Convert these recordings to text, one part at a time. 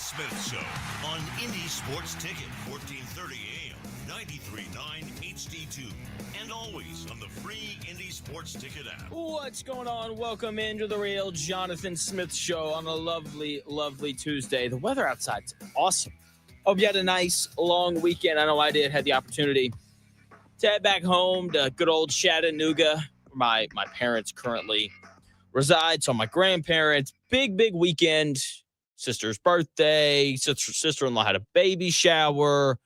Smith Show on Indy Sports Ticket, 1430 AM, 93.9 HD2, and always on the free Indy Sports Ticket app. What's going on? Welcome into the real Jonathan Smith Show on a lovely, lovely Tuesday. The weather outside's awesome. Hope you had a nice, long weekend. I know I did. Had the opportunity to head back home to good old Chattanooga, where my parents currently reside. So my grandparents, big weekend. Sister's birthday. Sister-in-law had a baby shower.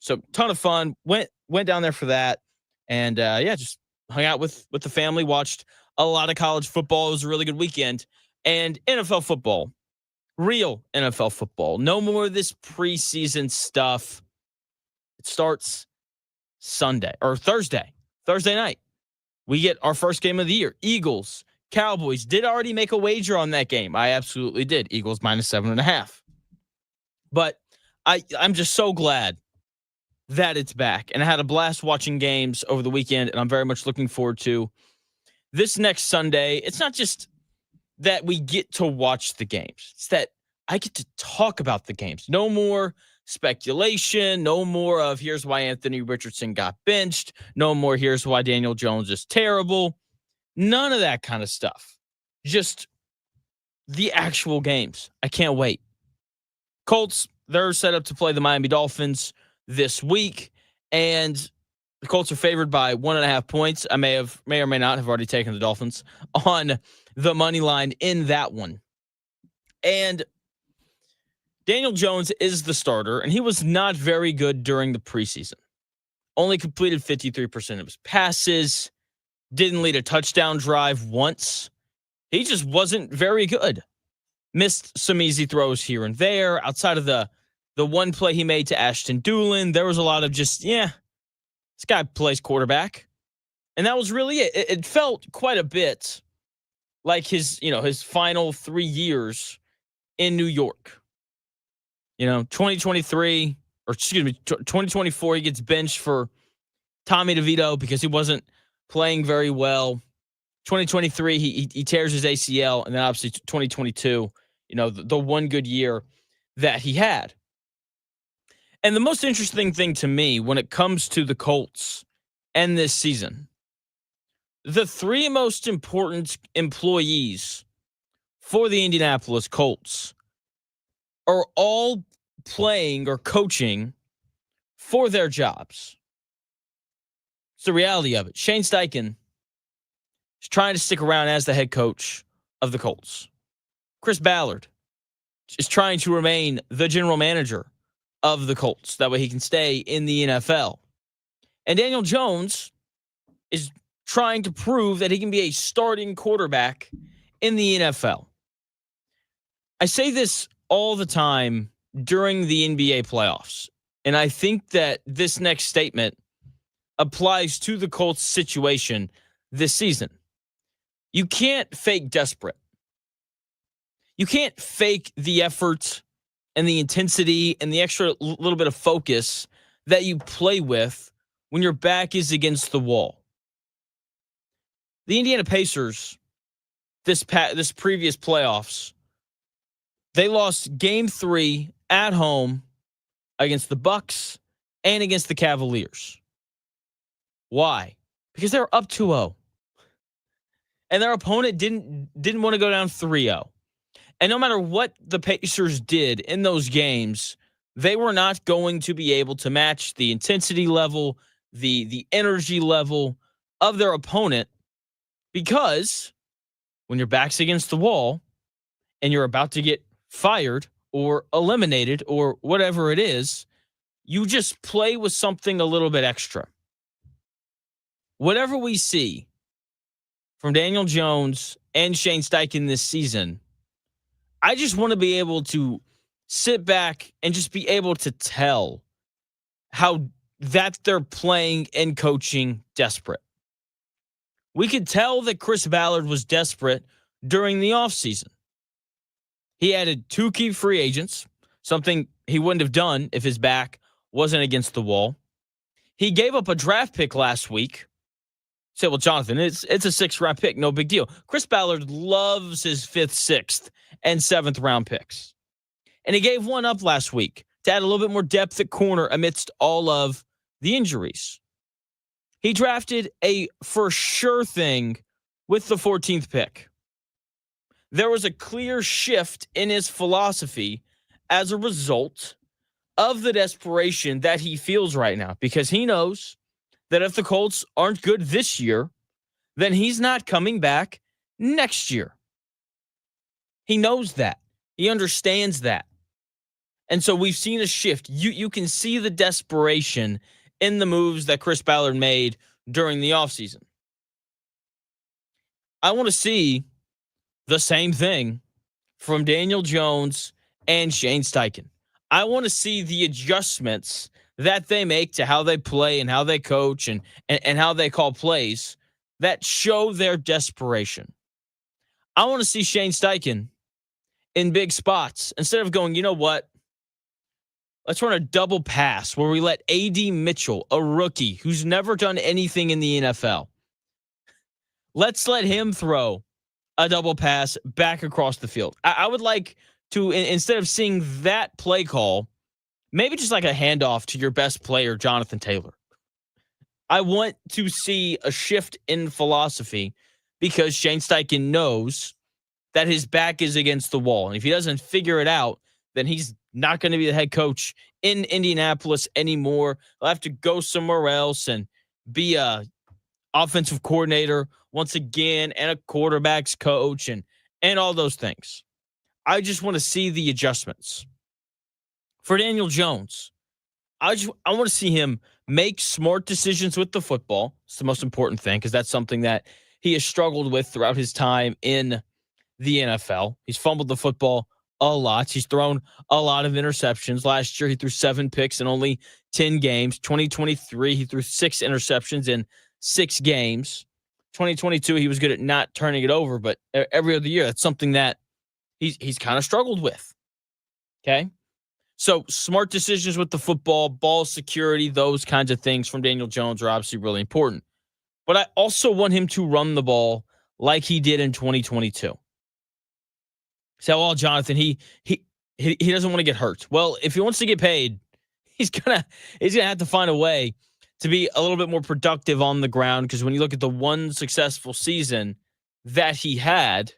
So ton of fun. Went down there for that. And just hung out with the family. Watched a lot of college football. It was a really good weekend. And NFL football. Real NFL football. No more of this preseason stuff. It starts Thursday night. We get our first game of the year. Eagles, Cowboys. Did already make a wager on that game. I absolutely did. Eagles -7.5. But I'm just so glad that it's back. And I had a blast watching games over the weekend, and I'm very much looking forward to this next Sunday. It's not just that we get to watch the games. It's that I get to talk about the games. No more speculation. No more of here's why Anthony Richardson got benched. No more here's why Daniel Jones is terrible. None of that kind of stuff. Just the actual games. I can't wait. Colts, they're set up to play the Miami Dolphins this week, and the Colts are favored by 1.5 points. I may or may not have already taken the Dolphins on the money line in that one. And Daniel Jones is the starter, and he was not very good during the preseason. Only completed 53% of his passes. Didn't lead a touchdown drive once. He just wasn't very good. Missed some easy throws here and there. Outside of the one play he made to Ashton Doolin, there was a lot of just, this guy plays quarterback. And that was really it. It felt quite a bit like his final 3 years in New York. 2024, he gets benched for Tommy DeVito because he wasn't playing very well. 2023, he tears his ACL, and then obviously 2022, the one good year that he had. And the most interesting thing to me when it comes to the Colts and this season, the three most important employees for the Indianapolis Colts are all playing or coaching for their jobs. It's the reality of it. Shane Steichen is trying to stick around as the head coach of the Colts. Chris Ballard is trying to remain the general manager of the Colts. That way he can stay in the NFL. And Daniel Jones is trying to prove that he can be a starting quarterback in the NFL. I say this all the time during the NBA playoffs, and I think that this next statement applies to the Colts situation this season. You can't fake desperate. You can't fake the effort and the intensity and the extra little bit of focus that you play with when your back is against the wall. The Indiana Pacers, this previous playoffs, they lost Game 3 at home against the Bucks and against the Cavaliers. Why? Because they were up 2-0. And their opponent didn't want to go down 3-0. And no matter what the Pacers did in those games, they were not going to be able to match the intensity level, the energy level of their opponent, because when your back's against the wall and you're about to get fired or eliminated or whatever it is, you just play with something a little bit extra. Whatever we see from Daniel Jones and Shane Steichen this season, I just want to be able to sit back and just be able to tell how that they're playing and coaching desperate. We could tell that Chris Ballard was desperate during the offseason. He added 2 key free agents, something he wouldn't have done if his back wasn't against the wall. He gave up a draft pick last week. Say, well, Jonathan, it's a 6th-round pick, no big deal. Chris Ballard loves his 5th, 6th, and 7th round picks. And he gave one up last week to add a little bit more depth at corner amidst all of the injuries. He drafted a for sure thing with the 14th pick. There was a clear shift in his philosophy as a result of the desperation that he feels right now, because he knows that if the Colts aren't good this year, then he's not coming back next year. He knows that. He understands that. And so we've seen a shift. You can see the desperation in the moves that Chris Ballard made during the offseason. I want to see the same thing from Daniel Jones and Shane Steichen. I want to see the adjustments that they make to how they play and how they coach and how they call plays that show their desperation. I want to see Shane Steichen in big spots instead of going, you know what? Let's run a double pass where we let A.D. Mitchell, a rookie who's never done anything in the NFL, let's let him throw a double pass back across the field. I would like to, instead of seeing that play call, maybe just like a handoff to your best player, Jonathan Taylor. I want to see a shift in philosophy because Shane Steichen knows that his back is against the wall. And if he doesn't figure it out, then he's not going to be the head coach in Indianapolis anymore. He'll have to go somewhere else and be a offensive coordinator once again and a quarterback's coach and all those things. I just want to see the adjustments. For Daniel Jones, I want to see him make smart decisions with the football. It's the most important thing because that's something that he has struggled with throughout his time in the NFL. He's fumbled the football a lot. He's thrown a lot of interceptions. Last year, he threw 7 picks in only 10 games. 2023, he threw 6 interceptions in 6 games. 2022, he was good at not turning it over, but every other year, that's something that he's kind of struggled with. Okay? So smart decisions with the football, ball security, those kinds of things from Daniel Jones are obviously really important. But I also want him to run the ball like he did in 2022. So, well, Jonathan, he doesn't want to get hurt. Well, if he wants to get paid, he's gonna have to find a way to be a little bit more productive on the ground. Because when you look at the one successful season that he had,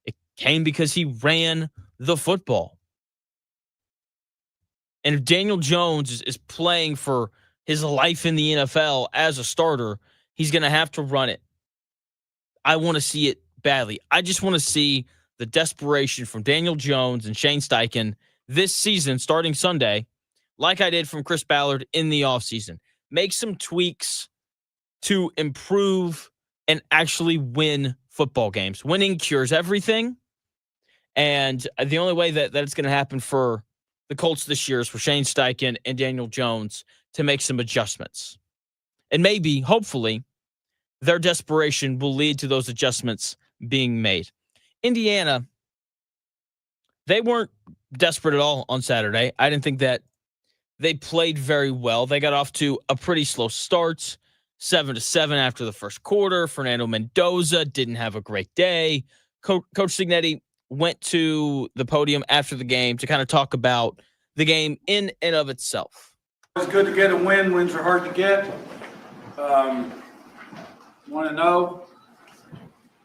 it came because he ran the football. And if Daniel Jones is playing for his life in the NFL as a starter, he's going to have to run it. I want to see it badly. I just want to see the desperation from Daniel Jones and Shane Steichen this season, starting Sunday, like I did from Chris Ballard in the offseason. Make some tweaks to improve and actually win football games. Winning cures everything. And the only way that it's going to happen for the Colts this year is for Shane Steichen and Daniel Jones to make some adjustments. And maybe, hopefully, their desperation will lead to those adjustments being made. Indiana, they weren't desperate at all on Saturday. I didn't think that they played very well. They got off to a pretty slow start, 7-7 after the first quarter. Fernando Mendoza didn't have a great day. Coach Cignetti went to the podium after the game to kind of talk about the game in and of itself. It's good to get a win. Wins are hard to get. Want to know,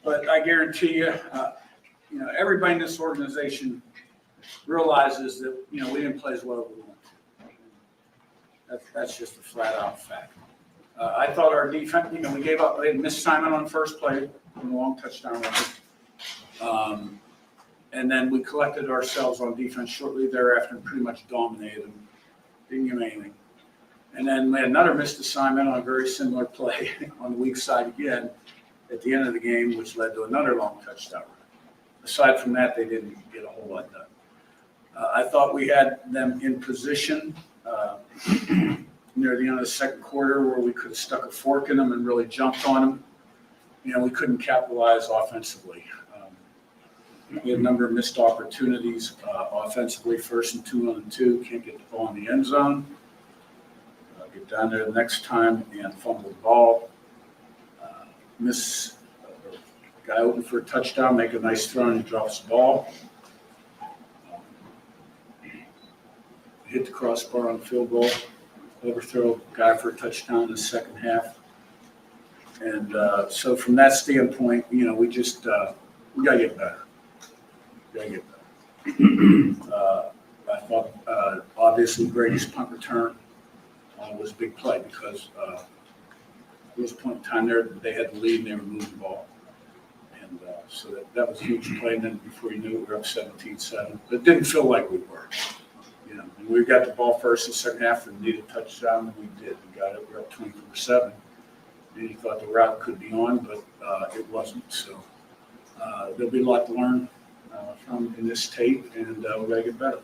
but I guarantee you, everybody in this organization realizes that, we didn't play as well as we wanted to. That's just a flat-out fact. I thought our defense, we gave up. They had missed Simon on first play on a long touchdown run. And then we collected ourselves on defense shortly thereafter and pretty much dominated them. Didn't give them anything. And then we had another missed assignment on a very similar play on the weak side again at the end of the game, which led to another long touchdown run. Aside from that, they didn't get a whole lot done. I thought we had them in position near the end of the second quarter where we could have stuck a fork in them and really jumped on them. We couldn't capitalize offensively. We had a number of missed opportunities offensively, 1st and 2 on the 2, can't get the ball in the end zone. Get down there the next time and fumble the ball. Miss a guy open for a touchdown, make a nice throw and he drops the ball. hit the crossbar on the field goal, overthrow a guy for a touchdown in the second half. And so from that standpoint, we just we got to get better. I thought obviously Brady's punt return was a big play because there was a point in time there they had the lead and they were moving the ball. And so that was a huge play. And then before you knew it, we were up 17-7. But it didn't feel like we were. And we got the ball first in the second half and needed a touchdown, and we did. We got it. We were up 24-7. And you thought the route could be on, but it wasn't. So there'll be a lot to learn from in this tape, and we got to get better.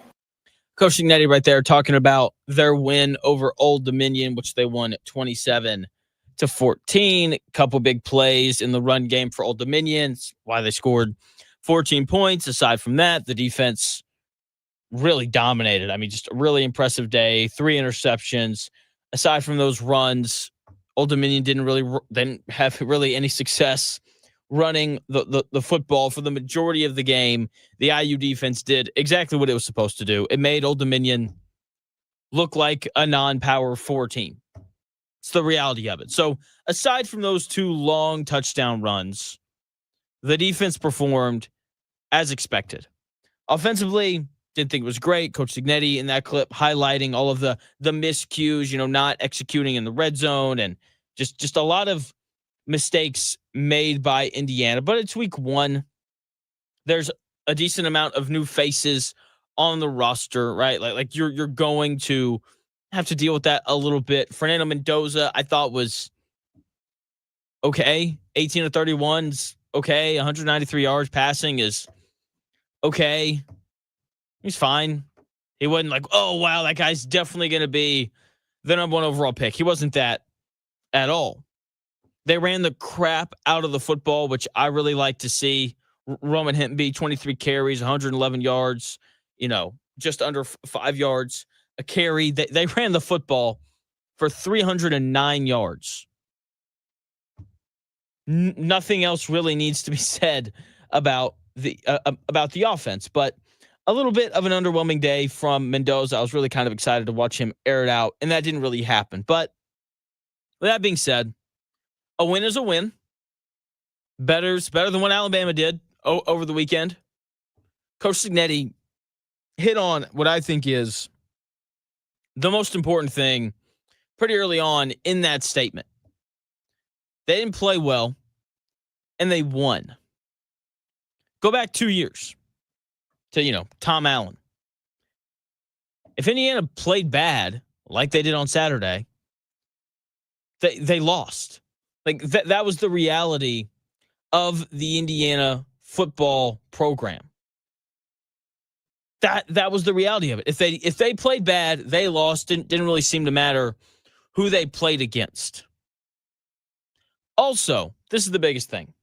Coach Cignetti right there talking about their win over Old Dominion, which they won 27-14. A couple big plays in the run game for Old Dominion. It's why they scored 14 points. Aside from that, the defense really dominated. I mean, just a really impressive day. 3 interceptions. Aside from those runs, Old Dominion didn't have really any success running the football for the majority of the game. The IU defense did exactly what it was supposed to do. It made Old Dominion look like a non-power 4 team. It's the reality of it. So aside from those 2 long touchdown runs, the defense performed as expected. Offensively, didn't think it was great. Coach Cignetti in that clip highlighting all of the miscues, not executing in the red zone and just a lot of mistakes made by Indiana. But it's week 1. There's a decent amount of new faces on the roster, right? Like you're going to have to deal with that a little bit. Fernando Mendoza, I thought was okay. 18 of 31 is okay. 193 yards passing is okay. He's fine. He wasn't like, oh, wow, that guy's definitely going to be the number 1 overall pick. He wasn't that at all. They ran the crap out of the football, which I really like to see. Roman Hemby, 23 carries, 111 yards, just under 5 yards a carry. They ran the football for 309 yards. Nothing else really needs to be said about the offense, but a little bit of an underwhelming day from Mendoza. I was really kind of excited to watch him air it out, and that didn't really happen. But with that being said, a win is a win. Better than what Alabama did over the weekend. Coach Cignetti hit on what I think is the most important thing pretty early on in that statement. They didn't play well, and they won. Go back 2 years to, Tom Allen. If Indiana played bad, like they did on Saturday, they lost. Like that was the reality of the Indiana football program. That was the reality of it. If they played bad, they lost. Didn't really seem to matter who they played against. Also, this is the biggest thing.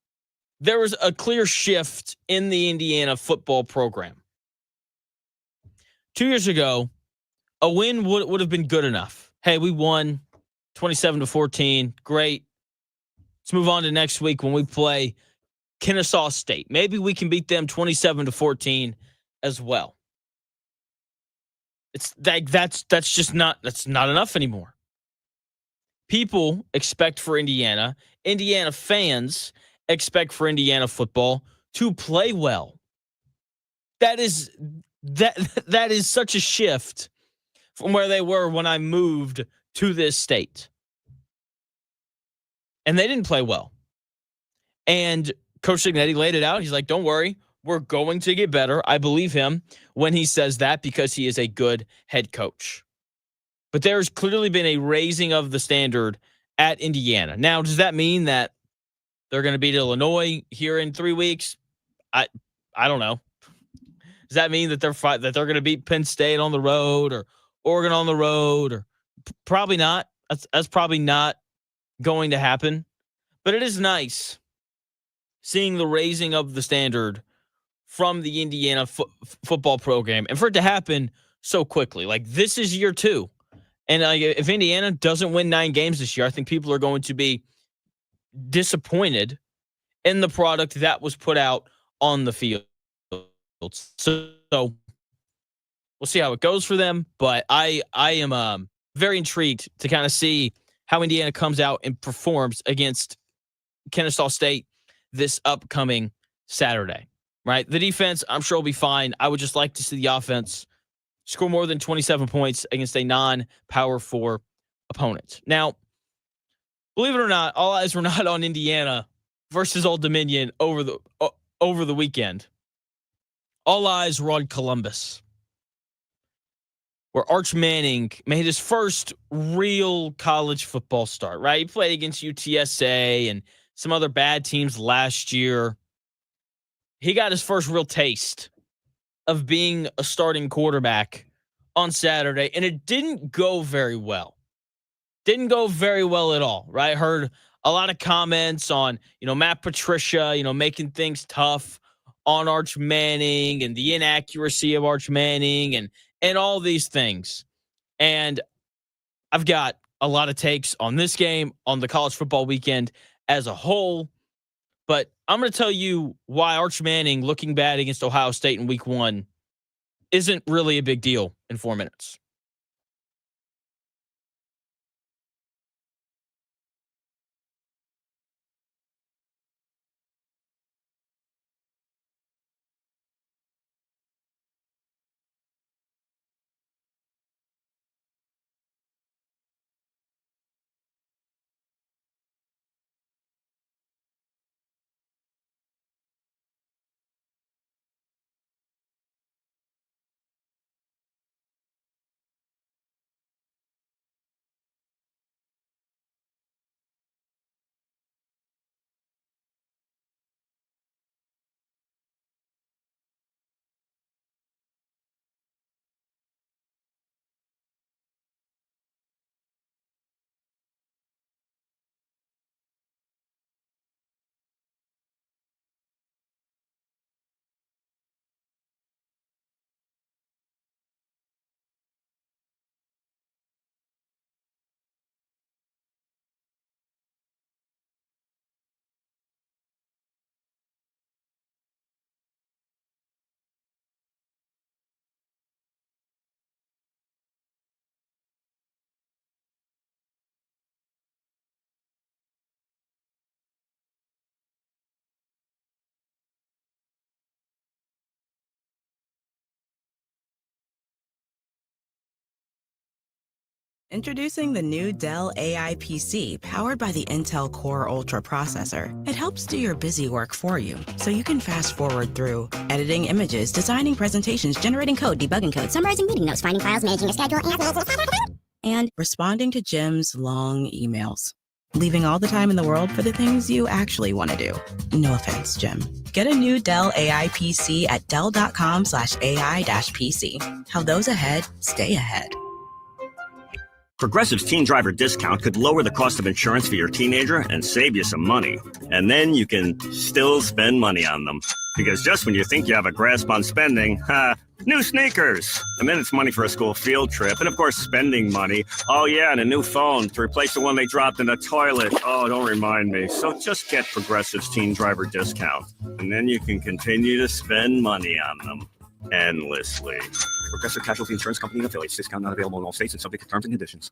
There was a clear shift in the Indiana football program. 2 years ago, a win would have been good enough. Hey, we won 27-14. Great. Let's move on to next week when we play Kennesaw State. Maybe we can beat them 27-14 as well. It's that's just not enough anymore. People expect for Indiana fans expect for Indiana football to play well. That is such a shift from where they were when I moved to this state. And they didn't play well. And Coach Cignetti laid it out. He's like, don't worry, we're going to get better. I believe him when he says that because he is a good head coach. But there's clearly been a raising of the standard at Indiana. Now, does that mean that they're going to beat Illinois here in 3 weeks? I don't know. Does that mean that they're going to beat Penn State on the road or Oregon on the road? Or probably not. That's probably not going to happen. But it is nice seeing the raising of the standard from the Indiana football program, and for it to happen so quickly. Like, this is year 2. And if Indiana doesn't win 9 games this year, I think people are going to be disappointed in the product that was put out on the field. So we'll We'll see how it goes for them. But I am very intrigued to kind of see how Indiana comes out and performs against Kennesaw State this upcoming Saturday, right? The defense, I'm sure, will be fine. I would just like to see the offense score more than 27 points against a non-Power 4 opponent. Now, believe it or not, all eyes were not on Indiana versus Old Dominion over the weekend. All eyes were on Columbus, where Arch Manning made his first real college football start, right? He played against UTSA and some other bad teams last year. He got his first real taste of being a starting quarterback on Saturday, and it didn't go very well. Didn't go very well at all, right? Heard a lot of comments on, Matt Patricia, making things tough on Arch Manning and the inaccuracy of Arch Manning and all these things. And I've got a lot of takes on this game, on the college football weekend as a whole. But I'm going to tell you why Arch Manning looking bad against Ohio State in week 1 isn't really a big deal in 4 minutes. Introducing the new Dell AI PC powered by the Intel Core Ultra processor. It helps do your busy work for you, so you can fast forward through editing images, designing presentations, generating code, debugging code, summarizing meeting notes, finding files, managing a schedule, and responding to Jim's long emails. Leaving all the time in the world for the things you actually want to do. No offense, Jim. Get a new Dell AI PC at dell.com/AI-PC. How those ahead stay ahead. Progressive's Teen Driver discount could lower the cost of insurance for your teenager and save you some money. And then you can still spend money on them. Because just when you think you have a grasp on spending, new sneakers. And then it's money for a school field trip. And of course, spending money. Oh yeah, and a new phone to replace the one they dropped in the toilet. Oh, don't remind me. So just get Progressive's Teen Driver discount. And then you can continue to spend money on them endlessly. Progressive Casualty Insurance Company and affiliates. Discount not available in all states and subject to terms and conditions.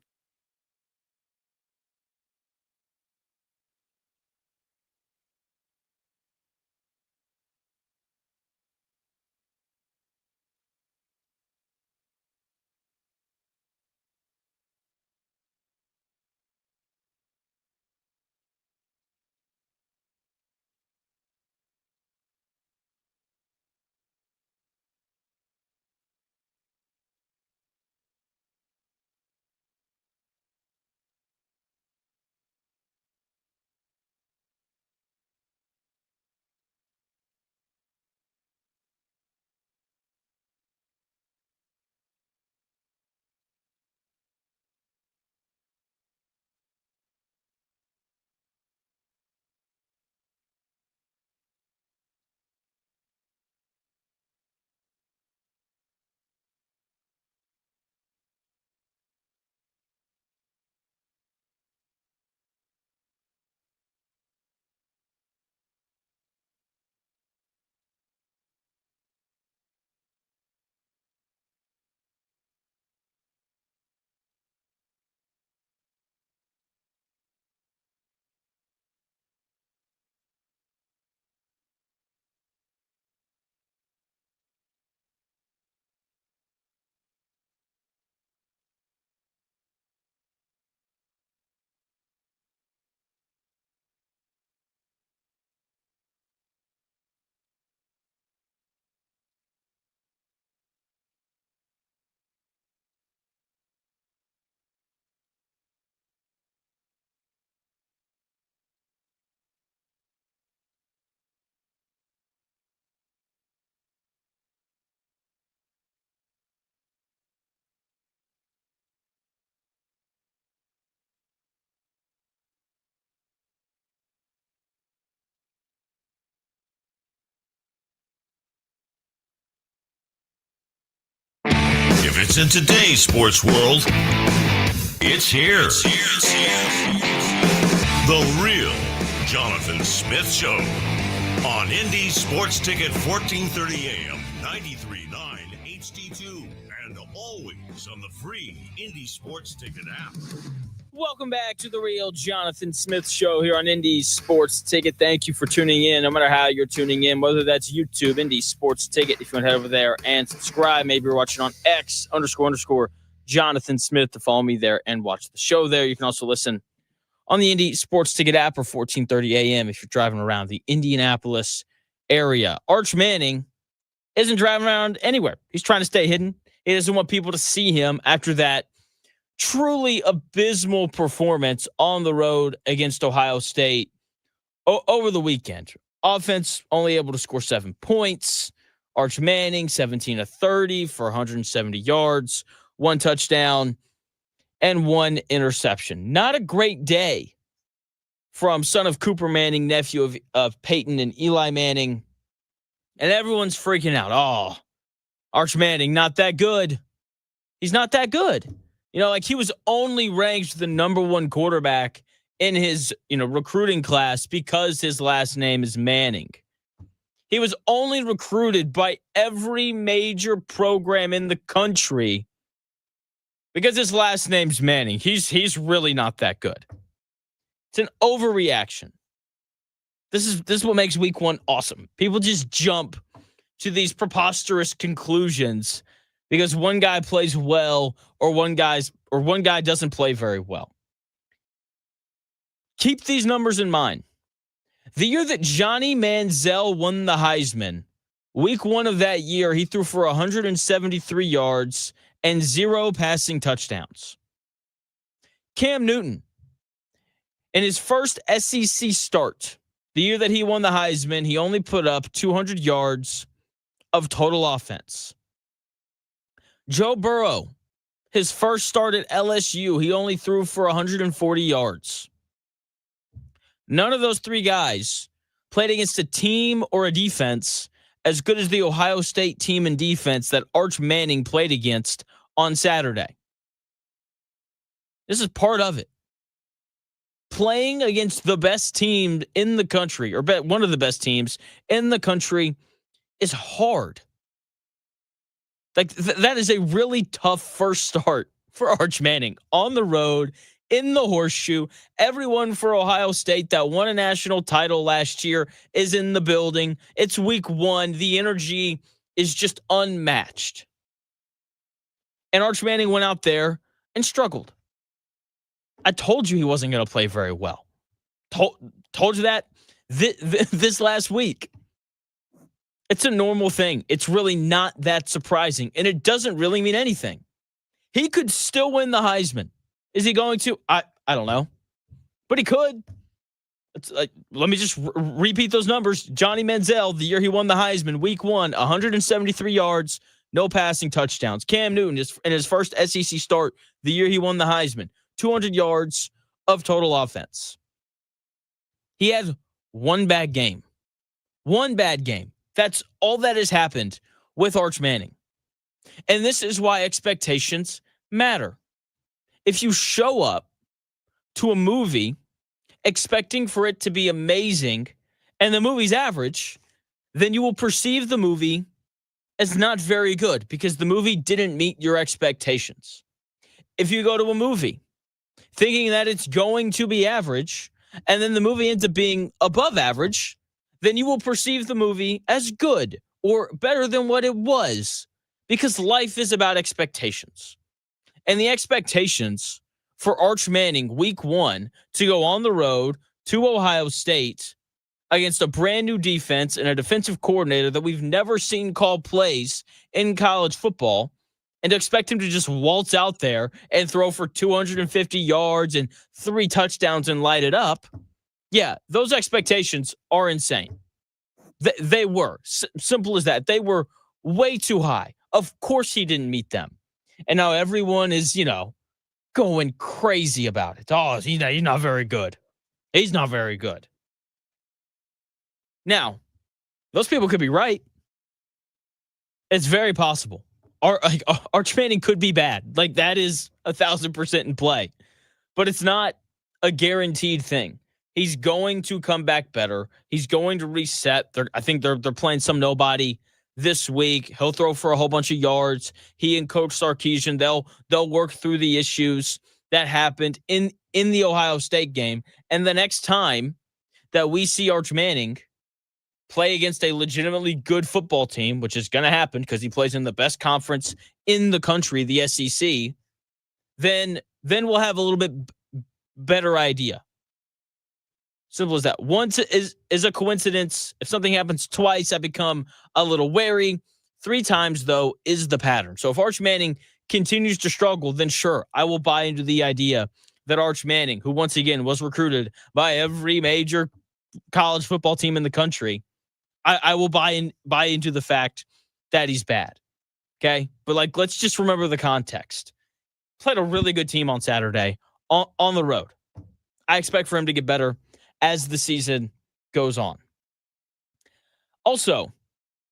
fits in today's sports world. It's here. The real Jonathan Smith Show on Indy Sports Ticket 1430 AM, 93.9 HD2, and always on the free Indy Sports Ticket app. Welcome back to the real Jonathan Smith Show here on Indy Sports Ticket. Thank you for tuning in, no matter how you're tuning in, whether that's YouTube, Indy Sports Ticket. If you want to head over there and subscribe, maybe you're watching on X __ Jonathan Smith to follow me there and watch the show there. You can also listen on the Indy Sports Ticket app or 1430 AM if you're driving around the Indianapolis area. Arch Manning isn't driving around anywhere. He's trying to stay hidden. He doesn't want people to see him after that truly abysmal performance on the road against Ohio State over the weekend. Offense only able to score 7 points. Arch Manning, 17 of 30 for 170 yards, 1 touchdown, and 1 interception. Not a great day from son of Cooper Manning, nephew of Peyton and Eli Manning. And everyone's freaking out. Oh, Arch Manning, not that good. He's not that good. You know, like he was only ranked the number 1 quarterback in his, recruiting class because his last name is Manning. He was only recruited by every major program in the country because his last name's Manning. He's really not that good. It's an overreaction. This is what makes week 1 awesome. People just jump to these preposterous conclusions because one guy plays well or one guy doesn't play very well. Keep these numbers in mind. The year that Johnny Manziel won the Heisman, week 1 of that year, he threw for 173 yards and 0 passing touchdowns. Cam Newton, in his first SEC start, the year that he won the Heisman, he only put up 200 yards of total offense. Joe Burrow, his first start at LSU, he only threw for 140 yards. None of those 3 guys played against a team or a defense as good as the Ohio State team and defense that Arch Manning played against on Saturday. This is part of it. Playing against the best team in the country, or one of the best teams in the country, is hard. Like that is a really tough first start for Arch Manning on the road in the horseshoe. Everyone for Ohio State that won a national title last year is in the building. It's week 1. The energy is just unmatched. And Arch Manning went out there and struggled. I told you he wasn't going to play very well. Told you that this last week. It's a normal thing. It's really not that surprising, and it doesn't really mean anything. He could still win the Heisman. Is he going to? I don't know, but he could. Let me just repeat those numbers. Johnny Manziel, the year he won the Heisman, week 1, 173 yards, no passing touchdowns. Cam Newton, in his first SEC start, the year he won the Heisman, 200 yards of total offense. He had 1 bad game. 1 bad game. That's all that has happened with Arch Manning. And this is why expectations matter. If you show up to a movie expecting for it to be amazing and the movie's average, then you will perceive the movie as not very good because the movie didn't meet your expectations. If you go to a movie thinking that it's going to be average and then the movie ends up being above average, then you will perceive the movie as good or better than what it was because life is about expectations. And the expectations for Arch Manning week 1 to go on the road to Ohio State against a brand new defense and a defensive coordinator that we've never seen call plays in college football and to expect him to just waltz out there and throw for 250 yards and 3 touchdowns and light it up. Yeah, those expectations are insane. They were. Simple as that. They were way too high. Of course he didn't meet them. And now everyone is, going crazy about it. Oh, he's not very good. He's not very good. Now, those people could be right. It's very possible. Arch Manning could be bad. Like, that is 1,000% in play. But it's not a guaranteed thing. He's going to come back better. He's going to reset. I think they're playing some nobody this week. He'll throw for a whole bunch of yards. He and Coach Sarkisian, they'll work through the issues that happened in the Ohio State game. And the next time that we see Arch Manning play against a legitimately good football team, which is going to happen because he plays in the best conference in the country, the SEC, then we'll have a little bit better idea. Simple as that. Once is a coincidence. If something happens twice, I become a little wary. 3 times, though, is the pattern. So if Arch Manning continues to struggle, then sure, I will buy into the idea that Arch Manning, who once again was recruited by every major college football team in the country, I will buy into the fact that he's bad. Okay? But let's just remember the context. Played a really good team on Saturday on the road. I expect for him to get better as the season goes on. Also,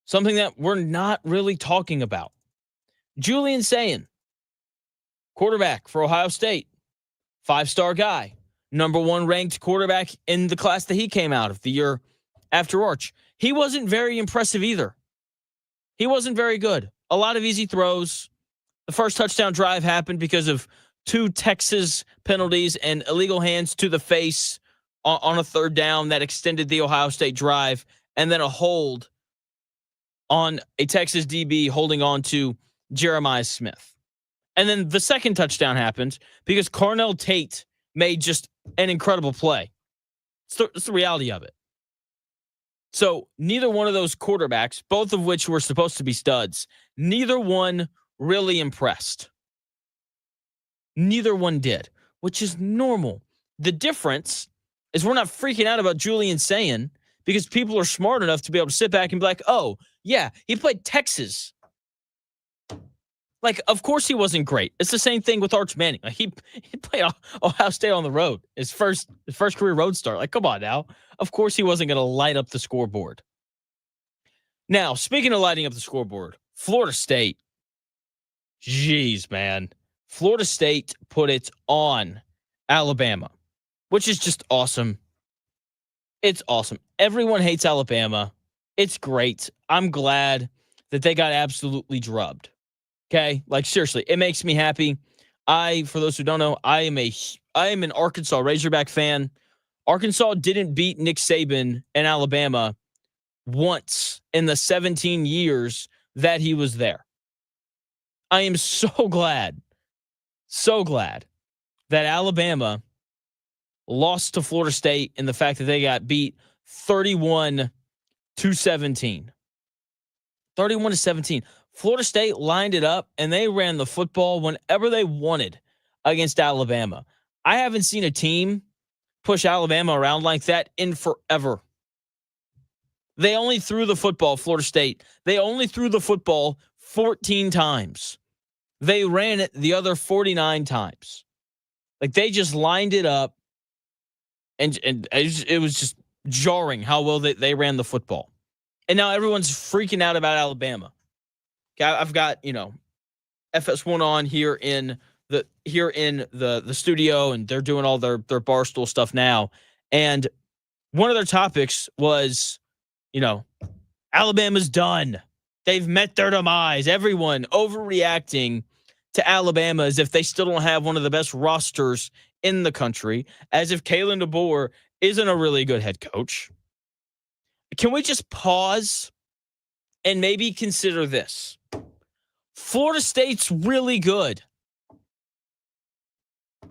something that we're not really talking about. Julian Sayin, quarterback for Ohio State, 5-star guy, number 1 ranked quarterback in the class that he came out of the year after Arch. He wasn't very impressive either. He wasn't very good. A lot of easy throws. The first touchdown drive happened because of 2 Texas penalties and illegal hands to the face on a 3rd down that extended the Ohio State drive, and then a hold on a Texas DB holding on to Jeremiah Smith. And then the second touchdown happened because Carnell Tate made just an incredible play. It's the reality of it. So neither one of those quarterbacks, both of which were supposed to be studs, neither one really impressed. Neither one did, which is normal. The difference is we're not freaking out about Julian Sayin because people are smart enough to be able to sit back and be like, oh, yeah, he played Texas. Like, of course he wasn't great. It's the same thing with Arch Manning. Like, he played Ohio State on the road. His first career road start. Like, come on now. Of course he wasn't going to light up the scoreboard. Now, speaking of lighting up the scoreboard, Florida State. Jeez, man. Florida State put it on Alabama, which is just awesome. It's awesome. Everyone hates Alabama. It's great. I'm glad that they got absolutely drubbed. Okay? Like, seriously, it makes me happy. For those who don't know, I am an Arkansas Razorback fan. Arkansas didn't beat Nick Saban and Alabama once in the 17 years that he was there. I am so glad that Alabama lost to Florida State in the fact that they got beat 31-17. 31-17. Florida State lined it up, and they ran the football whenever they wanted against Alabama. I haven't seen a team push Alabama around like that in forever. They only threw the football, Florida State. They only threw the football 14 times. They ran it the other 49 times. Like, they just lined it up, and it was just jarring how well they ran the football. And now everyone's freaking out about Alabama. I've got, FS1 on here in the studio, and they're doing all their Barstool stuff now. And one of their topics was, Alabama's done. They've met their demise. Everyone overreacting to Alabama as if they still don't have one of the best rosters in the country, as if Kalen DeBoer isn't a really good head coach. Can we just pause and maybe consider this? Florida State's really good.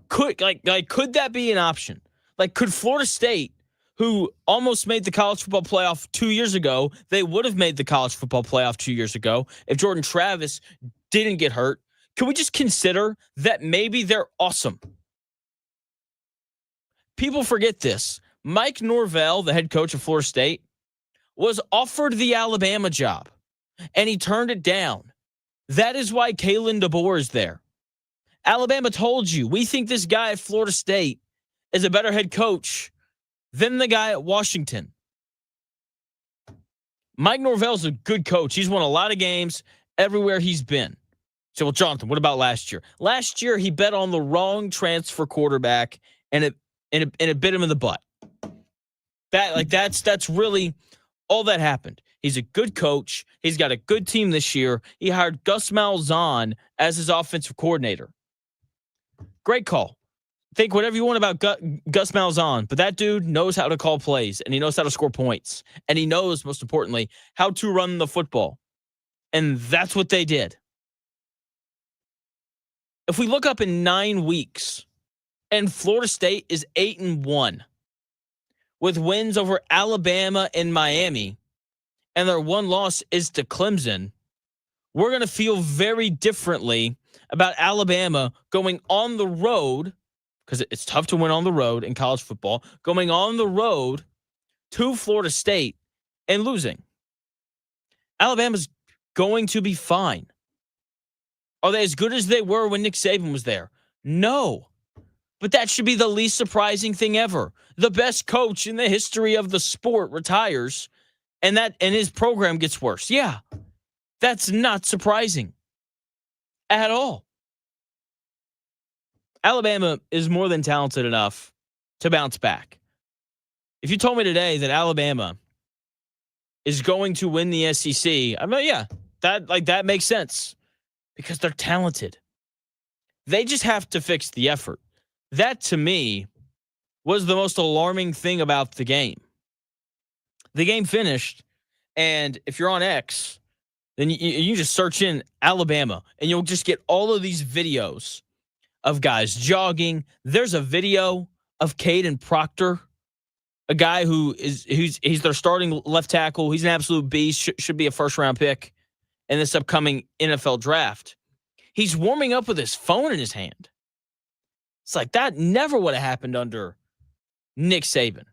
Could that be an option? Like, could Florida State, who almost made the college football playoff 2 years ago, they would have made the college football playoff 2 years ago if Jordan Travis didn't get hurt. Can we just consider that maybe they're awesome? People forget this. Mike Norvell, the head coach of Florida State, was offered the Alabama job, and he turned it down. That is why Kalen DeBoer is there. Alabama told you, we think this guy at Florida State is a better head coach than the guy at Washington. Mike Norvell's a good coach. He's won a lot of games everywhere he's been. So, well, Jonathan, what about last year? Last year, he bet on the wrong transfer quarterback, and it bit him in the butt. That's really all that happened. He's a good coach. He's got a good team this year. He hired Gus Malzahn as his offensive coordinator. Great call. Think whatever you want about Gus Malzahn, but that dude knows how to call plays, and he knows how to score points, and he knows, most importantly, how to run the football. And that's what they did. If we look up in 9 weeks, and Florida State is 8-1 with wins over Alabama and Miami, and their one loss is to Clemson, we're going to feel very differently about Alabama going on the road, because it's tough to win on the road in college football, going on the road to Florida State and losing. Alabama's going to be fine. Are they as good as they were when Nick Saban was there? No. But that should be the least surprising thing ever. The best coach in the history of the sport retires, and his program gets worse. Yeah. That's not surprising at all. Alabama is more than talented enough to bounce back. If you told me today that Alabama is going to win the SEC, I'm like, yeah, that makes sense because they're talented. They just have to fix the effort. That, to me, was the most alarming thing about the game. The game finished, and if you're on X, then you just search in Alabama, and you'll just get all of these videos of guys jogging. There's a video of Caden Proctor, a guy he's their starting left tackle. He's an absolute beast, should be a first-round pick in this upcoming NFL draft. He's warming up with his phone in his hand. It's like that never would have happened under Nick Saban.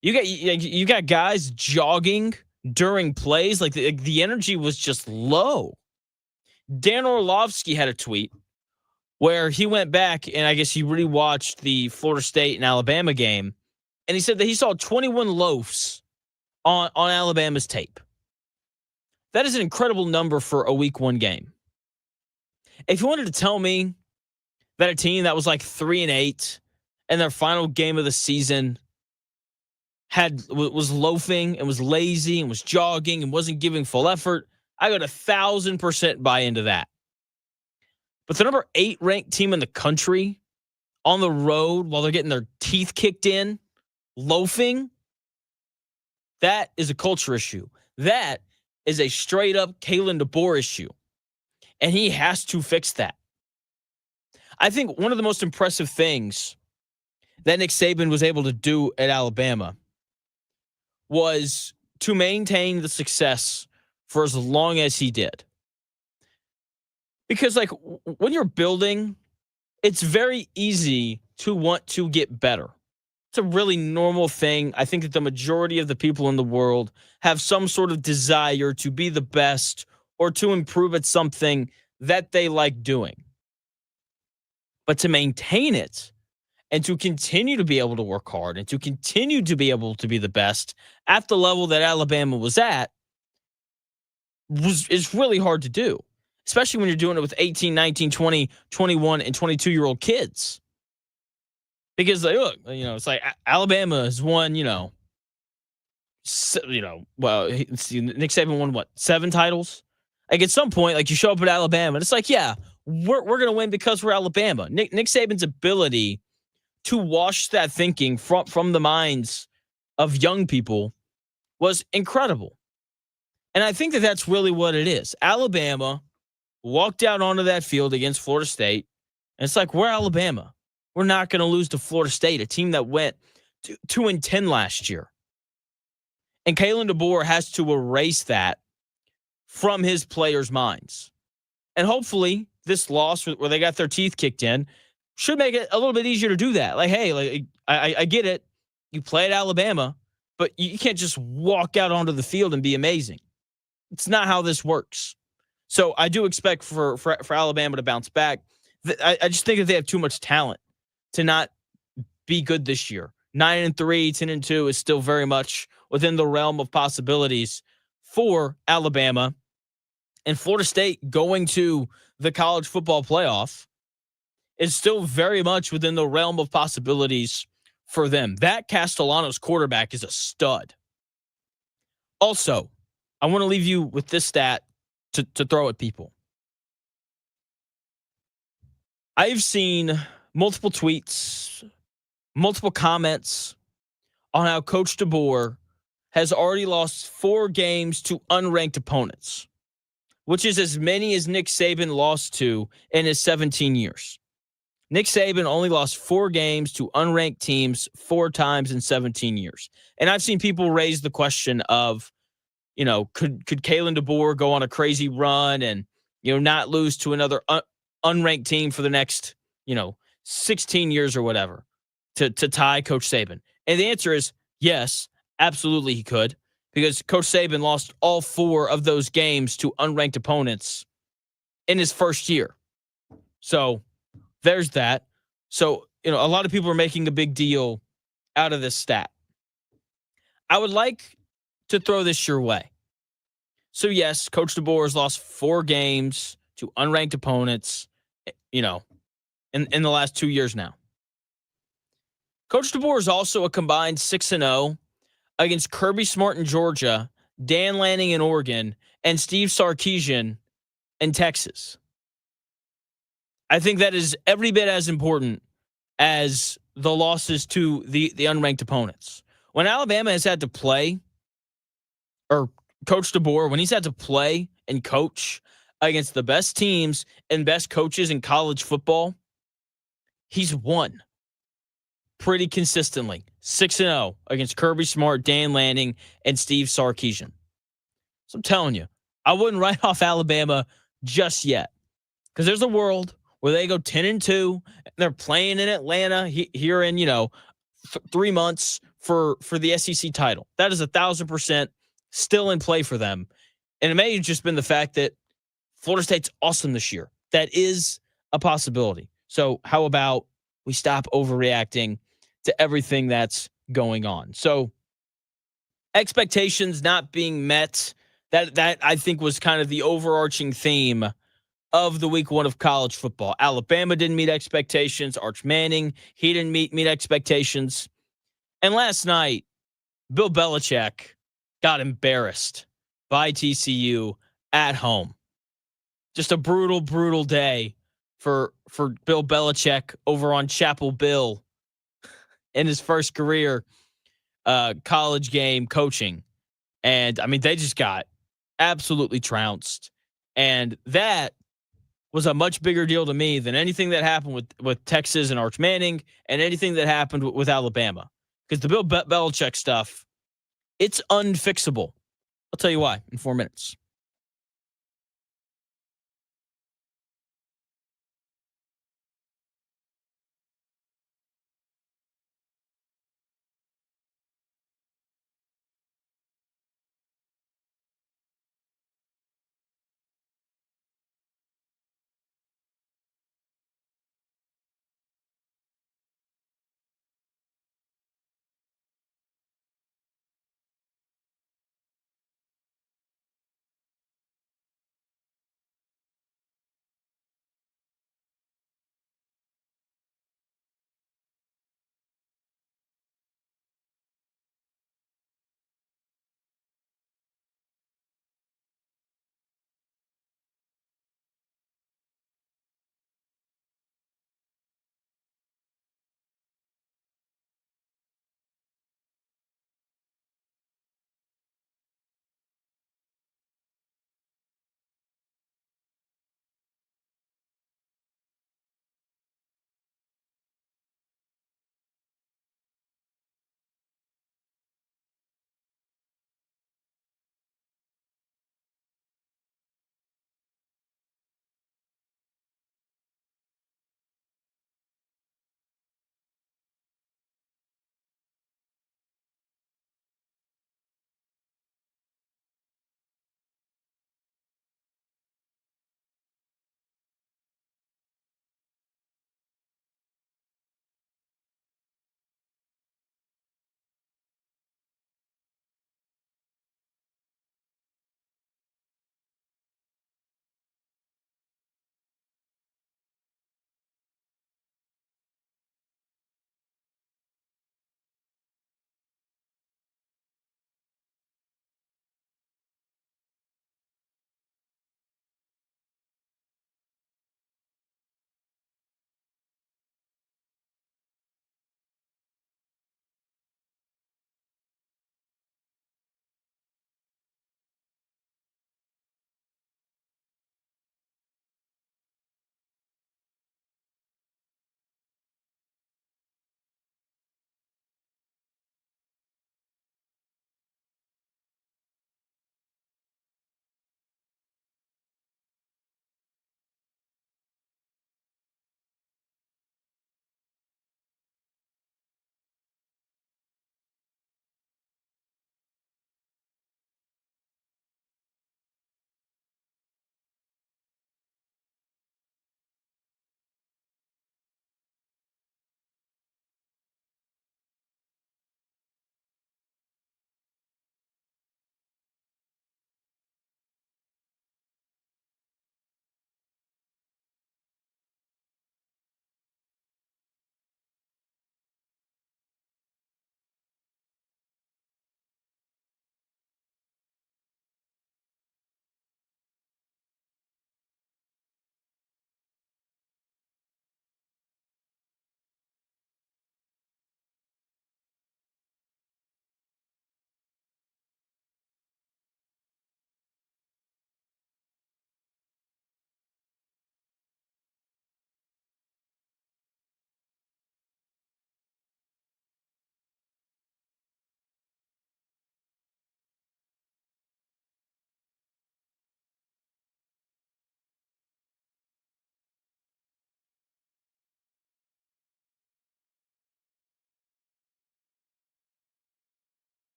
You got guys jogging during plays. Like the energy was just low. Dan Orlovsky had a tweet where he went back and I guess he rewatched the Florida State and Alabama game, and he said that he saw 21 loafs on Alabama's tape. That is an incredible number for a week 1 game. If you wanted to tell me that a team that was like 3-8 and their final game of the season was loafing and was lazy and was jogging and wasn't giving full effort, I got 1,000% buy into that. But the number 8 ranked team in the country on the road while they're getting their teeth kicked in, loafing, that is a culture issue. That is a straight up Kalen DeBoer issue. And he has to fix that. I think one of the most impressive things that Nick Saban was able to do at Alabama was to maintain the success for as long as he did. Because like when you're building, it's very easy to want to get better. It's a really normal thing. I think that the majority of the people in the world have some sort of desire to be the best or to improve at something that they like doing. But to maintain it and to continue to be able to work hard and to continue to be able to be the best at the level that Alabama was at is really hard to do, especially when you're doing it with 18, 19, 20, 21, and 22-year-old kids. Because, look, it's like Alabama has won, well, let's see, Nick Saban won, 7 titles? Like, at some point, like, you show up at Alabama, and it's like, yeah, we're going to win because we're Alabama. Nick Saban's ability to wash that thinking from the minds of young people was incredible. And I think that that's really what it is. Alabama walked out onto that field against Florida State, and it's like, we're Alabama. We're not going to lose to Florida State, a team that went 2-10 last year. And Kalen DeBoer has to erase that from his players' minds. And hopefully this loss where they got their teeth kicked in should make it a little bit easier to do that. Like, hey, like I get it. You play at Alabama, but you can't just walk out onto the field and be amazing. It's not how this works. So I do expect for Alabama to bounce back. I just think that they have too much talent to not be good this year. 9-3, 10-2 is still very much within the realm of possibilities for Alabama. And Florida State going to the college football playoff is still very much within the realm of possibilities for them. That Castellanos quarterback is a stud. Also, I want to leave you with this stat to throw at people. I've seen multiple tweets, multiple comments on how Coach DeBoer has already lost 4 games to unranked opponents, which is as many as Nick Saban lost to in his 17 years. Nick Saban only lost 4 games to unranked teams 4 times in 17 years. And I've seen people raise the question of, could Kalen DeBoer go on a crazy run and, not lose to another unranked team for the next, 16 years or whatever to tie Coach Saban? And the answer is yes, absolutely he could, because Coach Saban lost all 4 of those games to unranked opponents in his first year. So there's that. So, a lot of people are making a big deal out of this stat. I would like to throw this your way. So, yes, Coach DeBoer has lost 4 games to unranked opponents, in the last 2 years now. Coach DeBoer is also a combined 6-0 against Kirby Smart in Georgia, Dan Lanning in Oregon, and Steve Sarkisian in Texas. I think that is every bit as important as the losses to the unranked opponents. When Alabama has had to play, or Coach DeBoer, when he's had to play and coach against the best teams and best coaches in college football, he's won pretty consistently. 6-0 against Kirby Smart, Dan Lanning, and Steve Sarkisian. So I'm telling you, I wouldn't write off Alabama just yet, because there's a world where they go 10-2, and they're playing in Atlanta here in 3 months for the SEC title. That is 1,000% still in play for them, and it may have just been the fact that Florida State's awesome this year. That is a possibility. So how about we stop overreacting to everything that's going on? So expectations not being met, that I think was kind of the overarching theme of the week 1 of college football. Alabama didn't meet expectations. Arch Manning, he didn't meet expectations. And last night, Bill Belichick got embarrassed by TCU at home. Just a brutal, brutal day for Bill Belichick over on Chapel Bill in his first career college game coaching. And, they just got absolutely trounced. And that was a much bigger deal to me than anything that happened with Texas and Arch Manning and anything that happened with Alabama. Because the Bill Belichick stuff, it's unfixable. I'll tell you why in 4 minutes.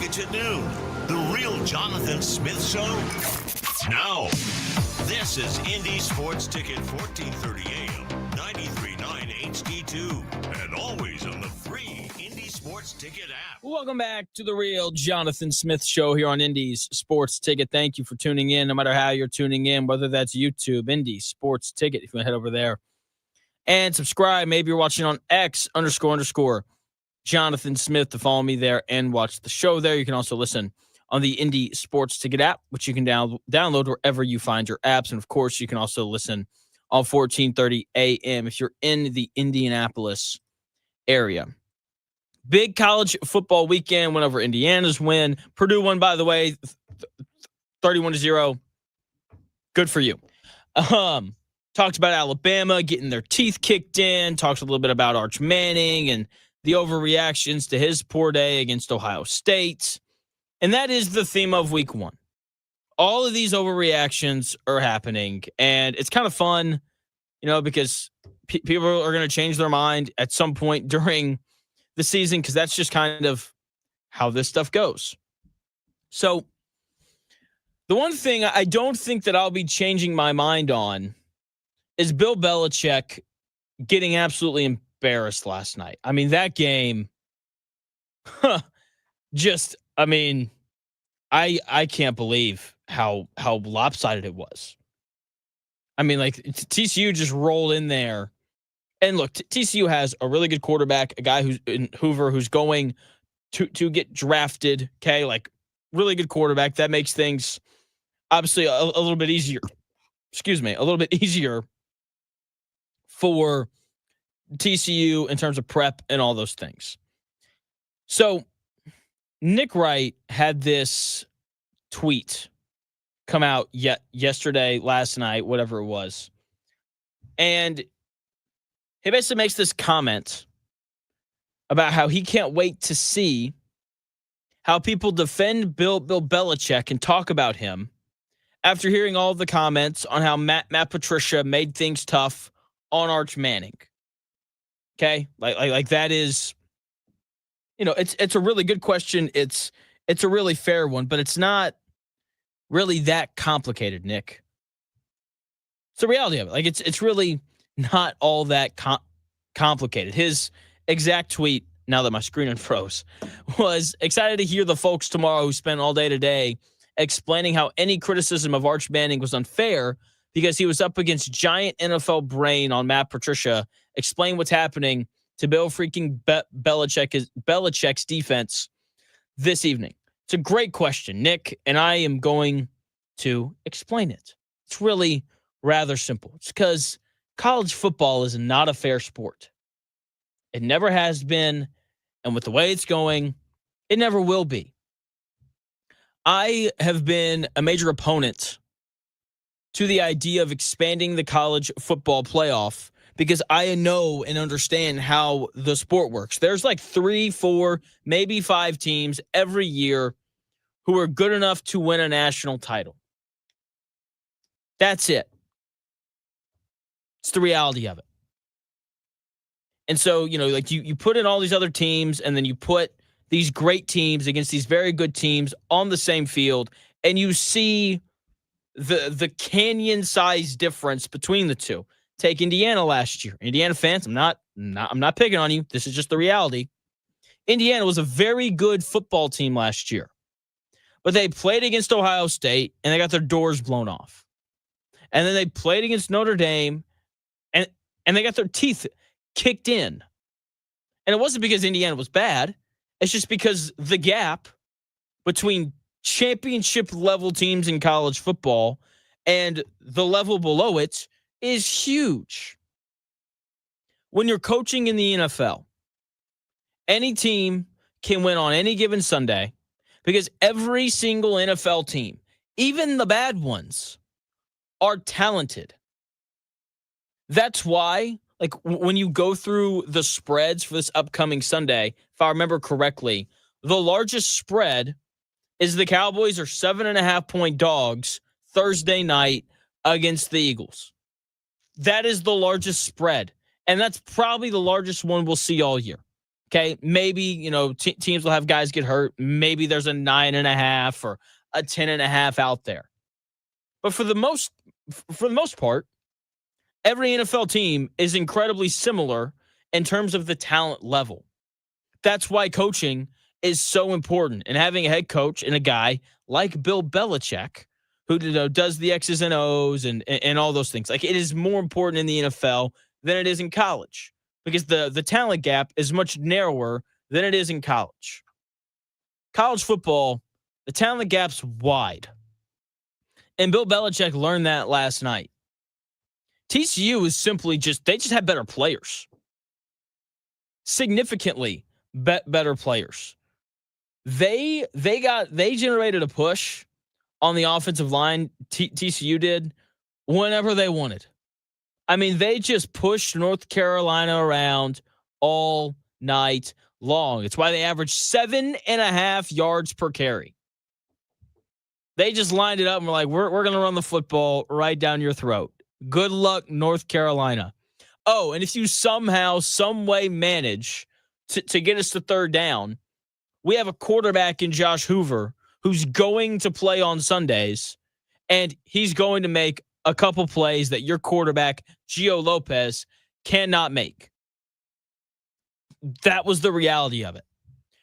package at noon. The Real Jonathan Smith Show. Now, this is Indy Sports Ticket 1430 AM, 93.9 HD2, and always on the free Indy Sports Ticket app. Welcome back to the Real Jonathan Smith Show here on Indy's Sports Ticket. Thank you for tuning in, no matter how you're tuning in, whether that's YouTube, Indy Sports Ticket, if you want to head over there and subscribe. Maybe you're watching on X__ Jonathan Smith to follow me there and watch the show there. You can also listen on the Indy Sports Ticket app, which you can download wherever you find your apps. And, of course, you can also listen on 1430 AM if you're in the Indianapolis area. Big college football weekend. Went over Indiana's win. Purdue won, by the way, 31-0. Good for you. Talked about Alabama getting their teeth kicked in. Talked a little bit about Arch Manning and the overreactions to his poor day against Ohio State. And that is the theme of week one. All of these overreactions are happening. And it's kind of fun, because people are going to change their mind at some point during the season, because that's just kind of how this stuff goes. So the one thing I don't think that I'll be changing my mind on is Bill Belichick getting absolutely embarrassed last night. I mean, that game, I can't believe how lopsided it was. I mean, like, TCU just rolled in there. And look, TCU has a really good quarterback, a guy who's in Hoover who's going to get drafted, okay? Like, really good quarterback. That makes things obviously a little bit easier. A little bit easier for TCU in terms of prep and all those things. So Nick Wright had this tweet come out yesterday, last night, whatever it was. And he basically makes this comment about how he can't wait to see how people defend Bill Belichick and talk about him after hearing all the comments on how Matt Patricia made things tough on Arch Manning. Okay? Like that is, it's a really good question. It's a really fair one, but it's not really that complicated, Nick. It's the reality of it. Like, it's really not all that complicated. His exact tweet, now that my screen unfroze, was excited to hear the folks tomorrow who spent all day today explaining how any criticism of Arch Manning was unfair because he was up against giant NFL brain on Matt Patricia. Explain what's happening to Bill freaking Belichick's defense this evening. It's a great question, Nick, and I am going to explain it. It's really rather simple. It's because college football is not a fair sport. It never has been, and with the way it's going, it never will be. I have been a major opponent to the idea of expanding the college football playoff because I know and understand how the sport works. There's like 3, 4, maybe 5 teams every year who are good enough to win a national title. That's it. It's the reality of it. And so, like you put in all these other teams and then you put these great teams against these very good teams on the same field, and you see the canyon-sized difference between the two. Take Indiana last year. Indiana fans, I'm not picking on you. This is just the reality. Indiana was a very good football team last year, but they played against Ohio State and they got their doors blown off. And then they played against Notre Dame and they got their teeth kicked in. And it wasn't because Indiana was bad. It's just because the gap between championship level teams in college football and the level below it is huge. When you're coaching in the NFL, any team can win on any given Sunday because every single NFL team, even the bad ones, are talented. That's why, like, when you go through the spreads for this upcoming Sunday, if I remember correctly, the largest spread is the Cowboys are 7.5-point dogs Thursday night against the Eagles. That is the largest spread, and that's probably the largest one we'll see all year. Okay, maybe, teams will have guys get hurt. Maybe there's a 9.5 or a 10.5 out there. But for the most part, every NFL team is incredibly similar in terms of the talent level. That's why coaching is so important, and having a head coach and a guy like Bill Belichick who does the X's and O's and all those things. Like, it is more important in the NFL than it is in college because the talent gap is much narrower than it is in college. College football, the talent gap's wide. And Bill Belichick learned that last night. TCU is simply they just have better players. Significantly better players. They generated a push on the offensive line, TCU did, whenever they wanted. I mean, they just pushed North Carolina around all night long. It's why they averaged 7.5 yards per carry. They just lined it up and were like, we're going to run the football right down your throat. Good luck, North Carolina. Oh, and if you somehow, some way manage to get us to third down, we have a quarterback in Josh Hoover who's going to play on Sundays, and he's going to make a couple plays that your quarterback, Gio Lopez, cannot make. That was the reality of it.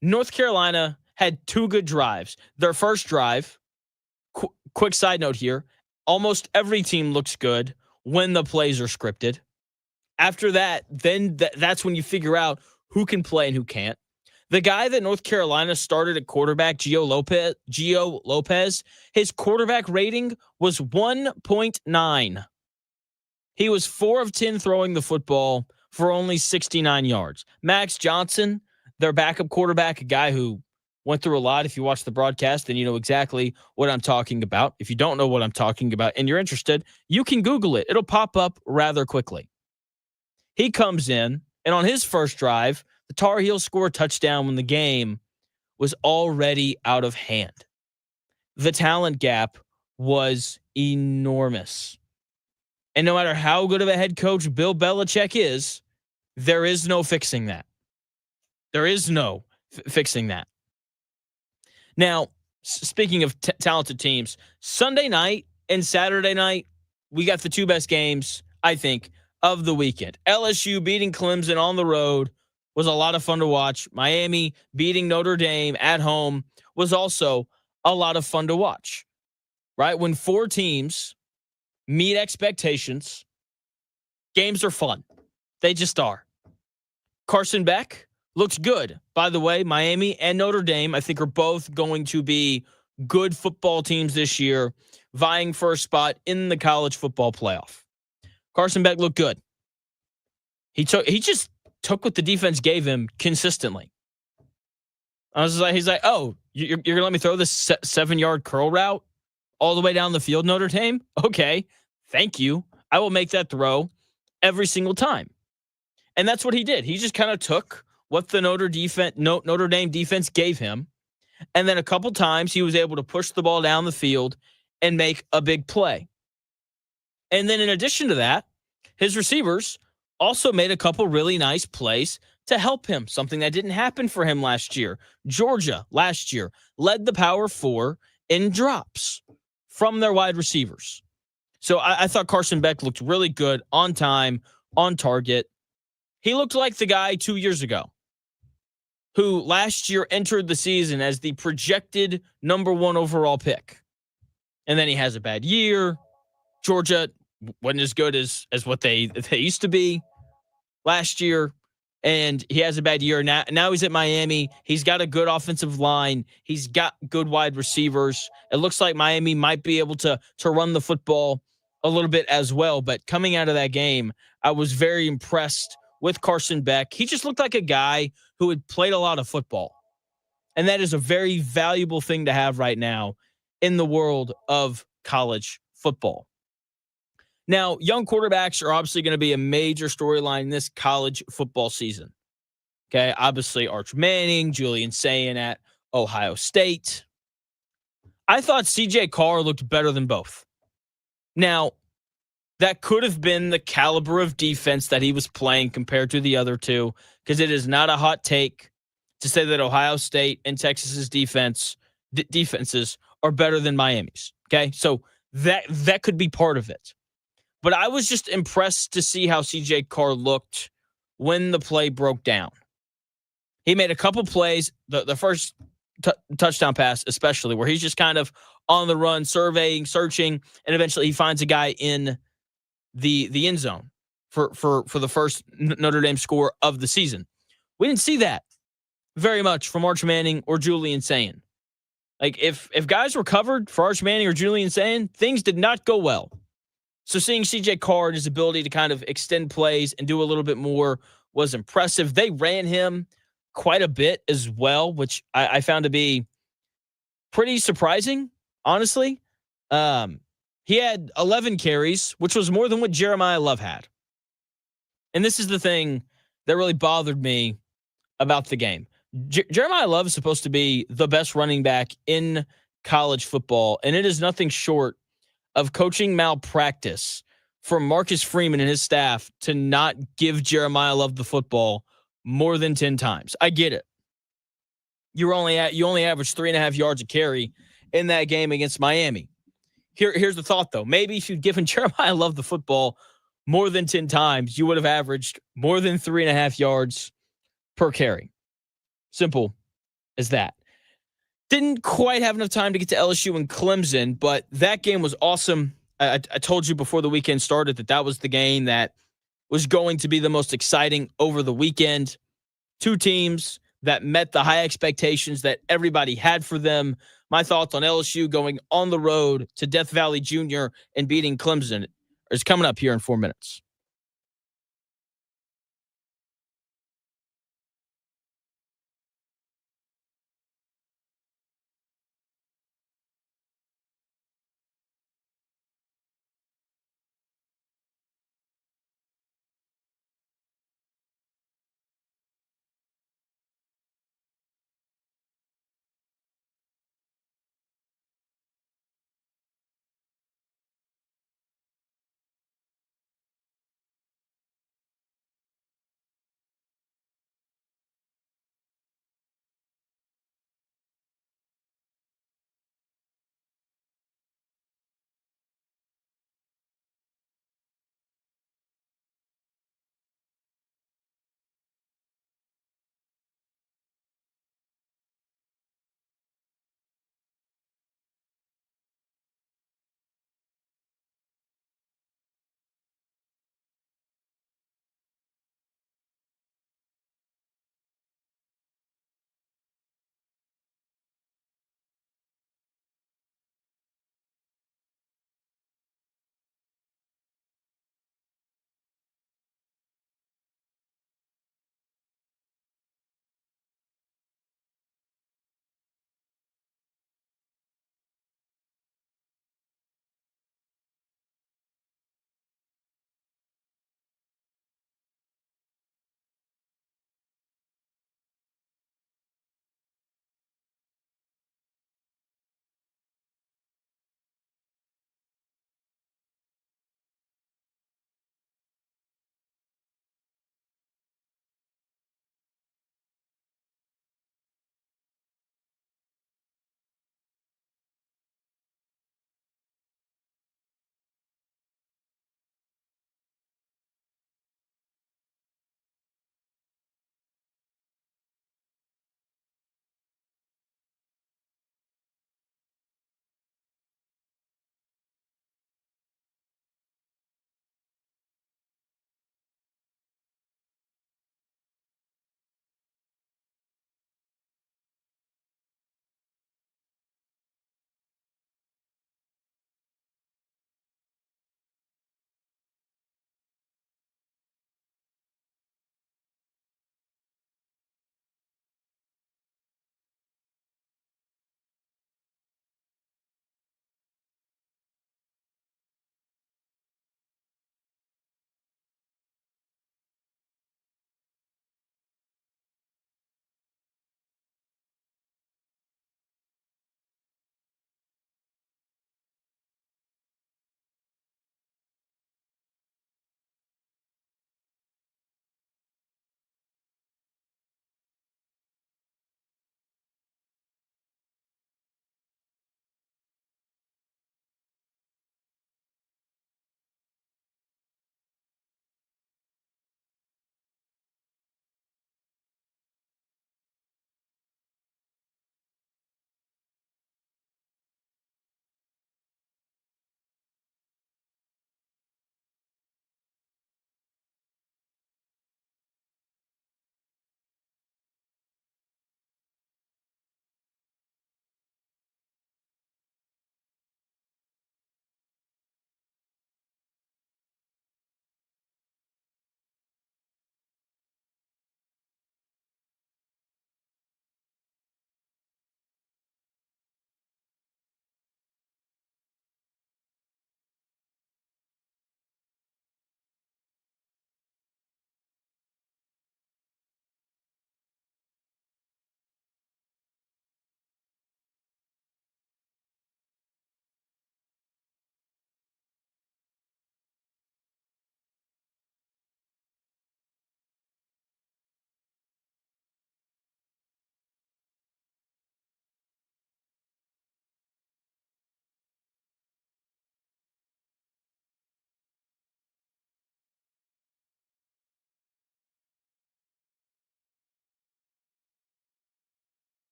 North Carolina had 2 good drives. Their first drive, quick side note here, almost every team looks good when the plays are scripted. After that, then that's when you figure out who can play and who can't. The guy that North Carolina started at quarterback, Gio Lopez, his quarterback rating was 1.9. He was 4 of 10 throwing the football for only 69 yards. Max Johnson, their backup quarterback, a guy who went through a lot. If you watch the broadcast, then you know exactly what I'm talking about. If you don't know what I'm talking about and you're interested, you can Google it. It'll pop up rather quickly. He comes in, and on his first drive, the Tar Heels score a touchdown when the game was already out of hand. The talent gap was enormous. And no matter how good of a head coach Bill Belichick is, there is no fixing that. There is no fixing that. Now, speaking of talented teams, Sunday night and Saturday night, we got the 2 best games, I think, of the weekend. LSU beating Clemson on the road was a lot of fun to watch. Miami beating Notre Dame at home was also a lot of fun to watch, right? When 4 teams meet expectations, games are fun. They just are. Carson Beck looks good. By the way, Miami and Notre Dame, I think, are both going to be good football teams this year, vying for a spot in the college football playoff. Carson Beck looked good. He just took what the defense gave him consistently. He's like, oh, you're going to let me throw this 7-yard curl route all the way down the field, Notre Dame? Okay, thank you. I will make that throw every single time. And that's what he did. He just kind of took what the Notre Dame defense gave him, and then a couple times he was able to push the ball down the field and make a big play. And then in addition to that, his receivers also made a couple really nice plays to help him, something that didn't happen for him last year. Georgia last year led the Power 4 in drops from their wide receivers. So I thought Carson Beck looked really good, on time, on target. He looked like the guy 2 years ago who last year entered the season as the projected number 1 overall pick. And then he has a bad year. Georgia wasn't as good as what they used to be last year, and he has a bad year. Now he's at Miami. He's got a good offensive line. He's got good wide receivers. It looks like Miami might be able to run the football a little bit as well. But coming out of that game, I was very impressed with Carson Beck. He just looked like a guy who had played a lot of football. And that is a very valuable thing to have right now in the world of college football. Now, young quarterbacks are obviously going to be a major storyline in this college football season. Okay, obviously Arch Manning, Julian Sayin at Ohio State. I thought CJ Carr looked better than both. Now, that could have been the caliber of defense that he was playing compared to the other two, because it is not a hot take to say that Ohio State and Texas's defenses are better than Miami's. Okay, so that could be part of it. But I was just impressed to see how CJ Carr looked when the play broke down. He made a couple plays, the first touchdown pass especially, where he's just kind of on the run, surveying, searching, and eventually he finds a guy in the end zone for the first Notre Dame score of the season. We didn't see that very much from Arch Manning or Julian Sayin. Like, if guys were covered for Arch Manning or Julian Sayin, things did not go well. So seeing CJ Carr and his ability to kind of extend plays and do a little bit more was impressive. They ran him quite a bit as well, which I found to be pretty surprising, honestly. He had 11 carries, which was more than what Jeremiah Love had. And this is the thing that really bothered me about the game. Jeremiah Love is supposed to be the best running back in college football, and it is nothing short of coaching malpractice from Marcus Freeman and his staff to not give Jeremiah Love the football more than 10 times. I get it. You only averaged 3.5 yards a carry in that game against Miami. Here's the thought, though. Maybe if you'd given Jeremiah Love the football more than 10 times, you would have averaged more than 3.5 yards per carry. Simple as that. Didn't quite have enough time to get to LSU and Clemson, but that game was awesome. I told you before the weekend started that was the game that was going to be the most exciting over the weekend. Two teams that met the high expectations that everybody had for them. My thoughts on LSU going on the road to Death Valley Junior and beating Clemson is coming up here in 4 minutes.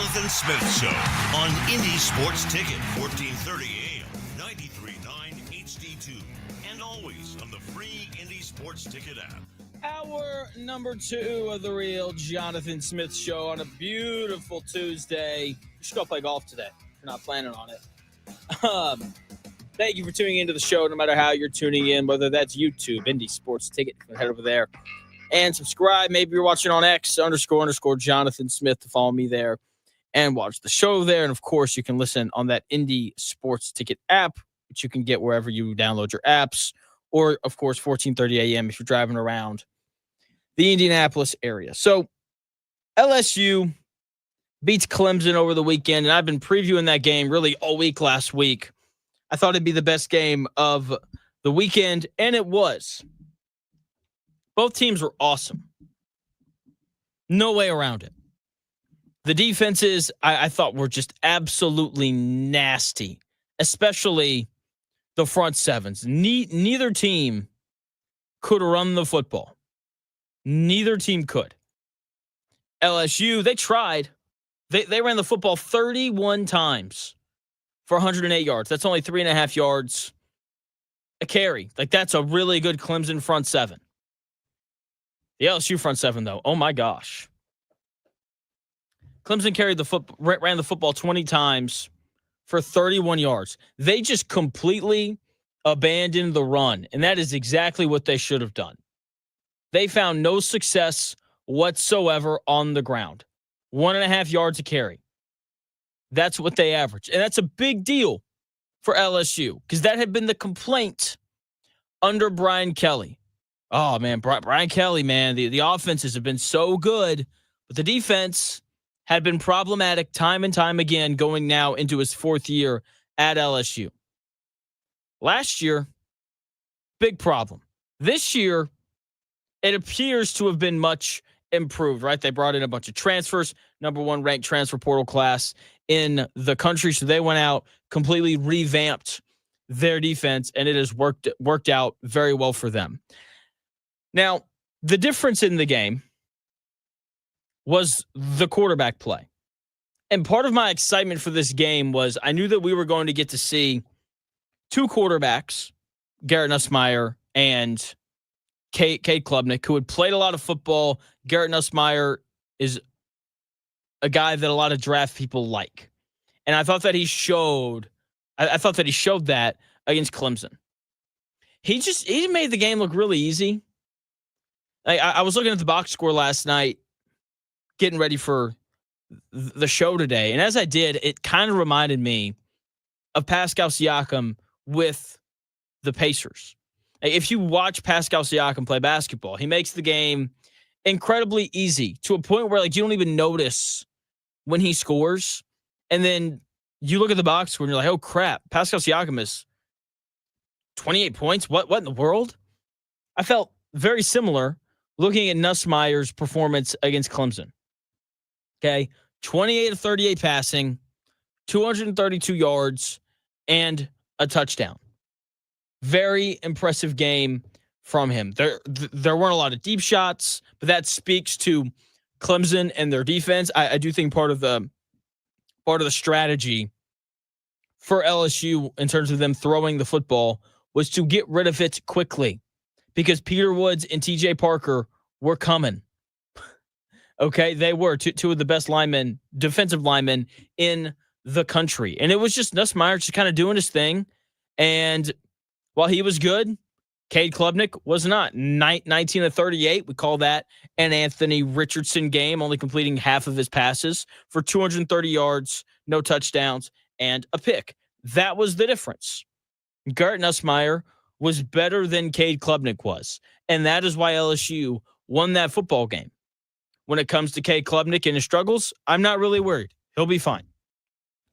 Jonathan Smith Show on Indy Sports Ticket, 1430 AM, 93.9 HD2, and always on the free Indy Sports Ticket app. Hour number 2 of the real Jonathan Smith Show on a beautiful Tuesday. You should go play golf today if you're not planning on it. Thank you for tuning into the show, no matter how you're tuning in, whether that's YouTube, Indy Sports Ticket. Head over there and subscribe. Maybe you're watching on X, _ Jonathan Smith, to follow me there and watch the show there. And, of course, you can listen on that Indy Sports Ticket app, which you can get wherever you download your apps, or, of course, 1430 AM if you're driving around the Indianapolis area. So LSU beats Clemson over the weekend, and I've been previewing that game really all week last week. I thought it'd be the best game of the weekend, and it was. Both teams were awesome. No way around it. The defenses, I thought, were just absolutely nasty, especially the front sevens. Neither team could run the football. Neither team could. LSU, they tried. They ran the football 31 times for 108 yards. That's only 3.5 yards a carry. Like, that's a really good Clemson front seven. The LSU front seven, though, oh my gosh. Clemson ran the football 20 times for 31 yards. They just completely abandoned the run, and that is exactly what they should have done. They found no success whatsoever on the ground. 1.5 yards a carry. That's what they averaged. And that's a big deal for LSU because that had been the complaint under Brian Kelly. Oh, man, Brian Kelly, man, the offenses have been so good, but the defense had been problematic time and time again going now into his 4th year at LSU. Last year, big problem. This year, it appears to have been much improved, right? They brought in a bunch of transfers, number 1 ranked transfer portal class in the country. So they went out, completely revamped their defense, and it has worked out very well for them. Now, the difference in the game was the quarterback play. And part of my excitement for this game was I knew that we were going to get to see 2 quarterbacks, Garrett Nussmeier and Cade Klubnik, who had played a lot of football. Garrett Nussmeier is a guy that a lot of draft people like. And I thought that he showed that against Clemson. He made the game look really easy. I was looking at the box score last night, getting ready for the show today. And as I did, it kind of reminded me of Pascal Siakam with the Pacers. If you watch Pascal Siakam play basketball, he makes the game incredibly easy to a point where, like, you don't even notice when he scores. And then you look at the box score and you're like, oh crap, Pascal Siakam is 28 points. What in the world? I felt very similar looking at Nussmeier's performance against Clemson. Okay. 28 of 38 passing, 232 yards, and a touchdown. Very impressive game from him. There weren't a lot of deep shots, but that speaks to Clemson and their defense. I do think part of the strategy for LSU in terms of them throwing the football was to get rid of it quickly because Peter Woods and TJ Parker were coming. Okay, they were two of the best defensive linemen in the country. And it was just Nussmeier just kind of doing his thing. And while he was good, Cade Klubnik was not. 19 of 38. We call that an Anthony Richardson game, only completing half of his passes for 230 yards, no touchdowns, and a pick. That was the difference. Garrett Nussmeier was better than Cade Klubnik was. And that is why LSU won that football game. When it comes to Cade Klubnik and his struggles, I'm not really worried. He'll be fine.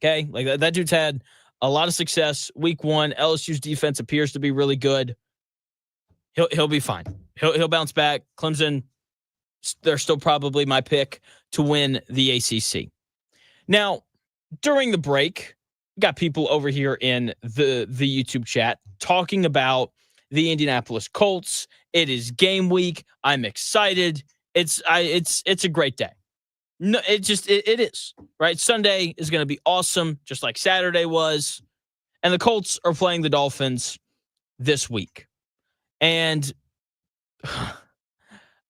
Okay? Like that dude's had a lot of success. Week 1, LSU's defense appears to be really good. He'll be fine. He'll bounce back. Clemson, they're still probably my pick to win the ACC. Now, during the break, we got people over here in the YouTube chat talking about the Indianapolis Colts. It is game week. I'm excited. It's a great day. No, it is, right? Sunday is going to be awesome, just like Saturday was. And the Colts are playing the Dolphins this week. And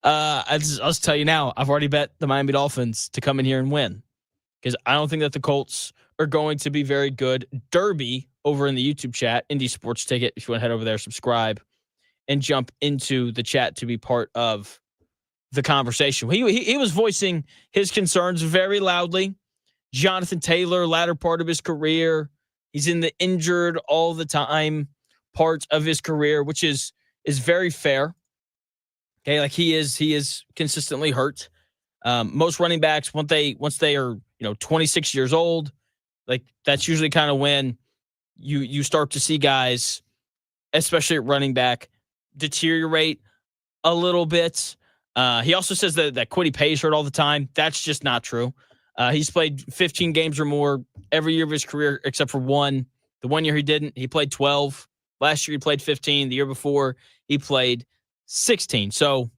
I'll just tell you now, I've already bet the Miami Dolphins to come in here and win because I don't think that the Colts are going to be very good. Derby over in the YouTube chat, Indie Sports Ticket, if you want to head over there, subscribe, and jump into the chat to be part of the conversation. He was voicing his concerns very loudly. Jonathan Taylor, latter part of his career, he's in the injured all the time part of his career, which is very fair. Okay, like he is consistently hurt. Most running backs, once they are 26 years old, like that's usually kind of when you start to see guys, especially at running back, deteriorate a little bit. He also says that Kwity Paye's hurt all the time. That's just not true. He's played 15 games or more every year of his career except for one. The 1 year he didn't. He played 12. Last year he played 15. The year before he played 16. So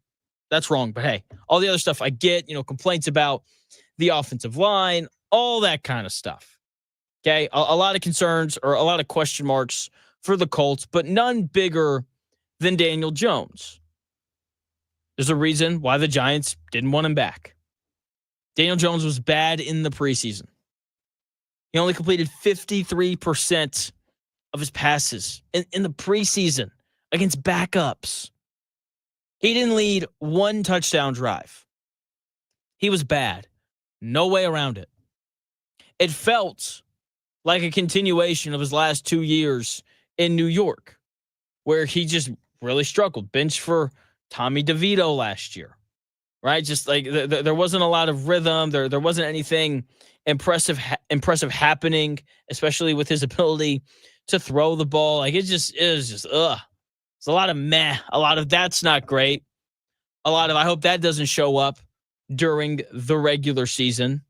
that's wrong. But hey, all the other stuff I get, complaints about the offensive line, all that kind of stuff. Okay, a lot of concerns or a lot of question marks for the Colts, but none bigger than Daniel Jones. There's a reason why the Giants didn't want him back. Daniel Jones was bad in the preseason. He only completed 53% of his passes in the preseason against backups. He didn't lead one touchdown drive. He was bad. No way around it. It felt like a continuation of his last 2 years in New York, where he just really struggled. Bench for Tommy DeVito last year, right? Just like there wasn't a lot of rhythm. There wasn't anything impressive happening, especially with his ability to throw the ball. Like it was just It's a lot of meh. A lot of that's not great. A lot of I hope that doesn't show up during the regular season.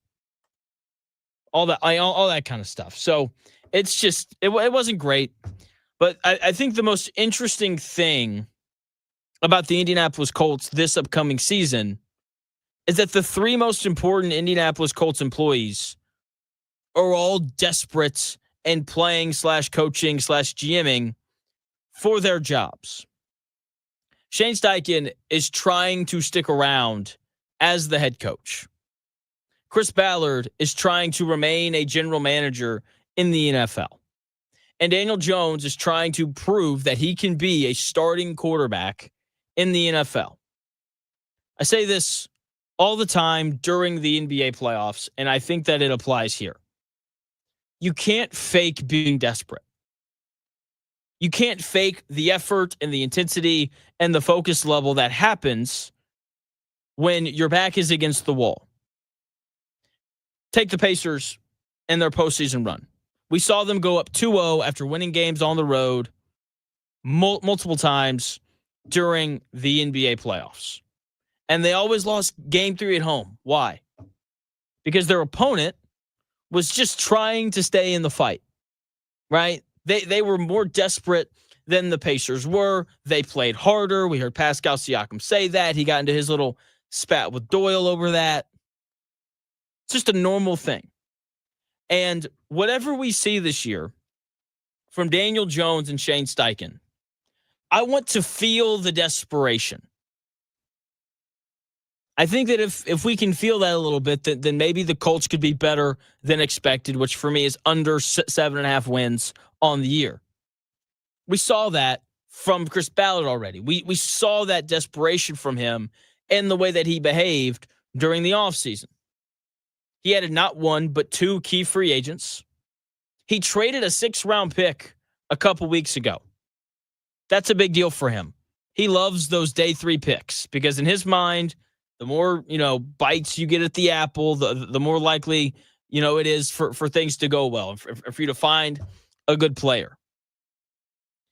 All that kind of stuff. So it's just it wasn't great. But I think the most interesting thing about the Indianapolis Colts this upcoming season is that the three most important Indianapolis Colts employees are all desperate and playing /coaching /GMing for their jobs. Shane Steichen is trying to stick around as the head coach. Chris Ballard is trying to remain a general manager in the NFL. And Daniel Jones is trying to prove that he can be a starting quarterback in the NFL. I say this all the time during the NBA playoffs, and I think that it applies here. You can't fake being desperate. You can't fake the effort and the intensity and the focus level that happens when your back is against the wall. Take the Pacers and their postseason run. We saw them go up 2-0 after winning games on the road multiple times during the NBA playoffs. And they always lost game 3 at home. Why? Because their opponent was just trying to stay in the fight, right? They were more desperate than the Pacers were. They played harder. We heard Pascal Siakam say that. He got into his little spat with Doyle over that. It's just a normal thing. And whatever we see this year from Daniel Jones and Shane Steichen, I want to feel the desperation. I think that if we can feel that a little bit, then maybe the Colts could be better than expected, which for me is under 7.5 wins on the year. We saw that from Chris Ballard already. We saw that desperation from him in the way that he behaved during the offseason. He added not one, but 2 key free agents. He traded a 6th-round pick a couple weeks ago. That's a big deal for him. He loves those day 3 picks because in his mind, the more, bites you get at the apple, the more likely, it is for things to go well and for you to find a good player.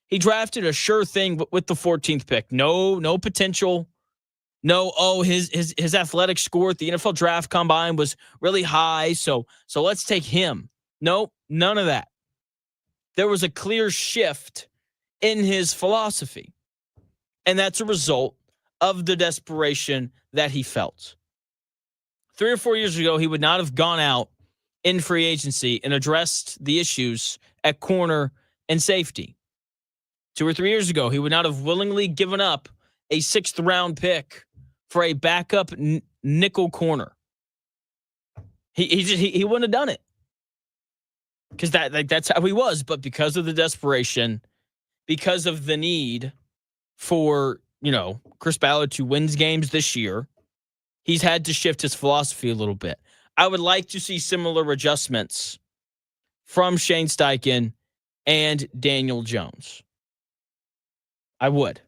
He drafted a sure thing with the 14th pick. No potential. No, his athletic score at the NFL Draft Combine was really high, so let's take him. Nope, none of that. There was a clear shift in his philosophy, and that's a result of the desperation that he felt. 3 or 4 years ago, he would not have gone out in free agency and addressed the issues at corner and safety. 2 or 3 years ago, he would not have willingly given up a 6th-round pick for a backup nickel corner. He wouldn't have done it because that's how he was. But because of the desperation, because of the need for Chris Ballard to win games this year, he's had to shift his philosophy a little bit. I would like to see similar adjustments from Shane Steichen and Daniel Jones. I would.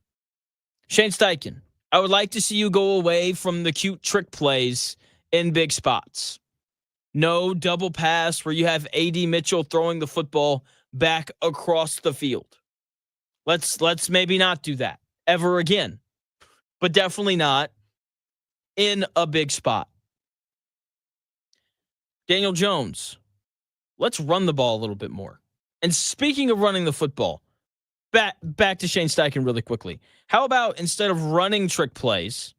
Shane Steichen, I would like to see you go away from the cute trick plays in big spots. No double pass where you have A.D. Mitchell throwing the football back across the field. Let's maybe not do that ever again, but definitely not in a big spot. Daniel Jones, let's run the ball a little bit more. And speaking of running the football, back to Shane Steichen really quickly. How about instead of running trick plays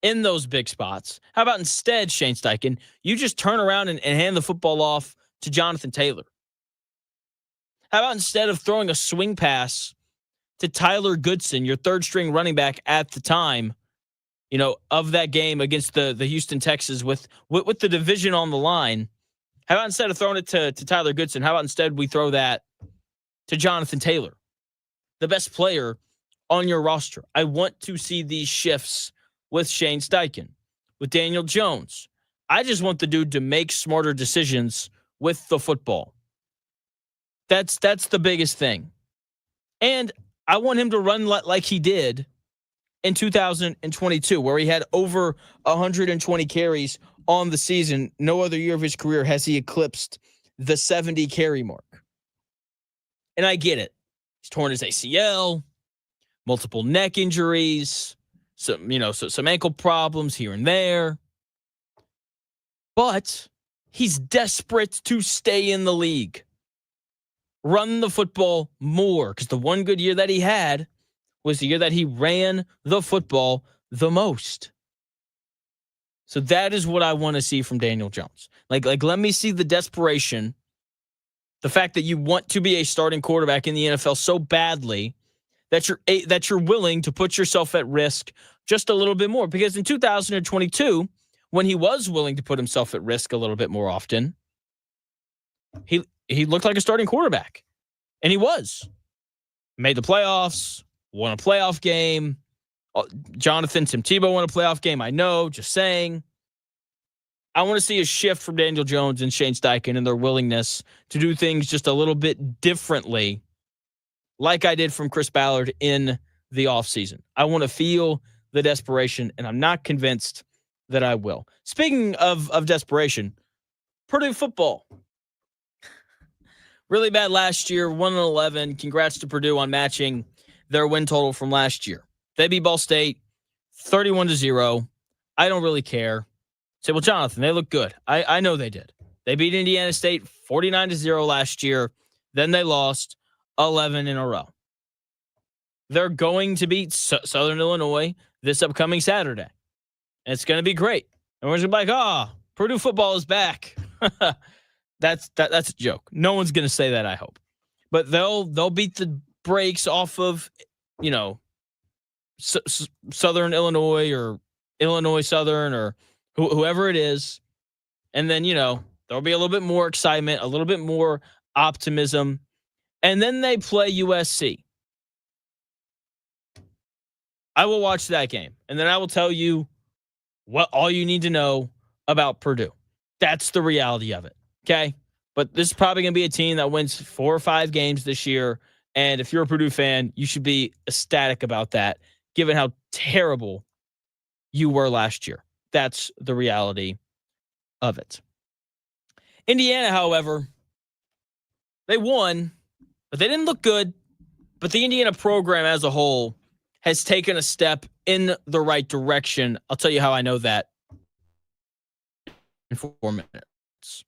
in those big spots, how about instead, Shane Steichen, you just turn around and hand the football off to Jonathan Taylor? How about instead of throwing a swing pass to Tyler Goodson, your third-string running back at the time, of that game against the Houston Texans with the division on the line, how about instead of throwing it to Tyler Goodson, how about instead we throw that to Jonathan Taylor, the best player on your roster? I want to see these shifts with Shane Steichen, with Daniel Jones. I just want the dude to make smarter decisions with the football. That's the biggest thing. And I want him to run like he did in 2022, where he had over 120 carries on the season. No other year of his career has he eclipsed the 70 carry mark. And I get it. He's torn his ACL, multiple neck injuries, some ankle problems here and there. But he's desperate to stay in the league. Run the football more, because the one good year that he had was the year that he ran the football the most. So that is what I want to see from Daniel Jones. Like let me see the desperation, the fact that you want to be a starting quarterback in the NFL so badly that you're willing to put yourself at risk just a little bit more. Because in 2022, when he was willing to put himself at risk a little bit more often, he looked like a starting quarterback. And he was. Made the playoffs, won a playoff game. Jonathan Tim Tebow won a playoff game. I know, just saying. I want to see a shift from Daniel Jones and Shane Steichen and their willingness to do things just a little bit differently, like I did from Chris Ballard in the offseason. I want to feel the desperation, and I'm not convinced that I will. Speaking of desperation, Purdue football. Really bad last year, 1-11. Congrats to Purdue on matching their win total from last year. They beat Ball State 31-0. I don't really care. Say, well, Jonathan, they look good. I know they did. They beat Indiana State 49-0 last year. Then they lost 11 in a row. They're going to beat Southern Illinois this upcoming Saturday. And it's going to be great. Everyone's going to be like, Purdue football is back. That's a joke. No one's going to say that, I hope. But they'll beat the brakes off of, Southern Illinois or Illinois Southern or whoever it is. And then, there'll be a little bit more excitement, a little bit more optimism. And then they play USC. I will watch that game. And then I will tell you what all you need to know about Purdue. That's the reality of it. Okay? But this is probably going to be a team that wins 4 or 5 games this year. And if you're a Purdue fan, you should be ecstatic about that, given how terrible you were last year. That's the reality of it. Indiana, however, they won, but they didn't look good. But the Indiana program as a whole has taken a step in the right direction. I'll tell you how I know that in 4 minutes.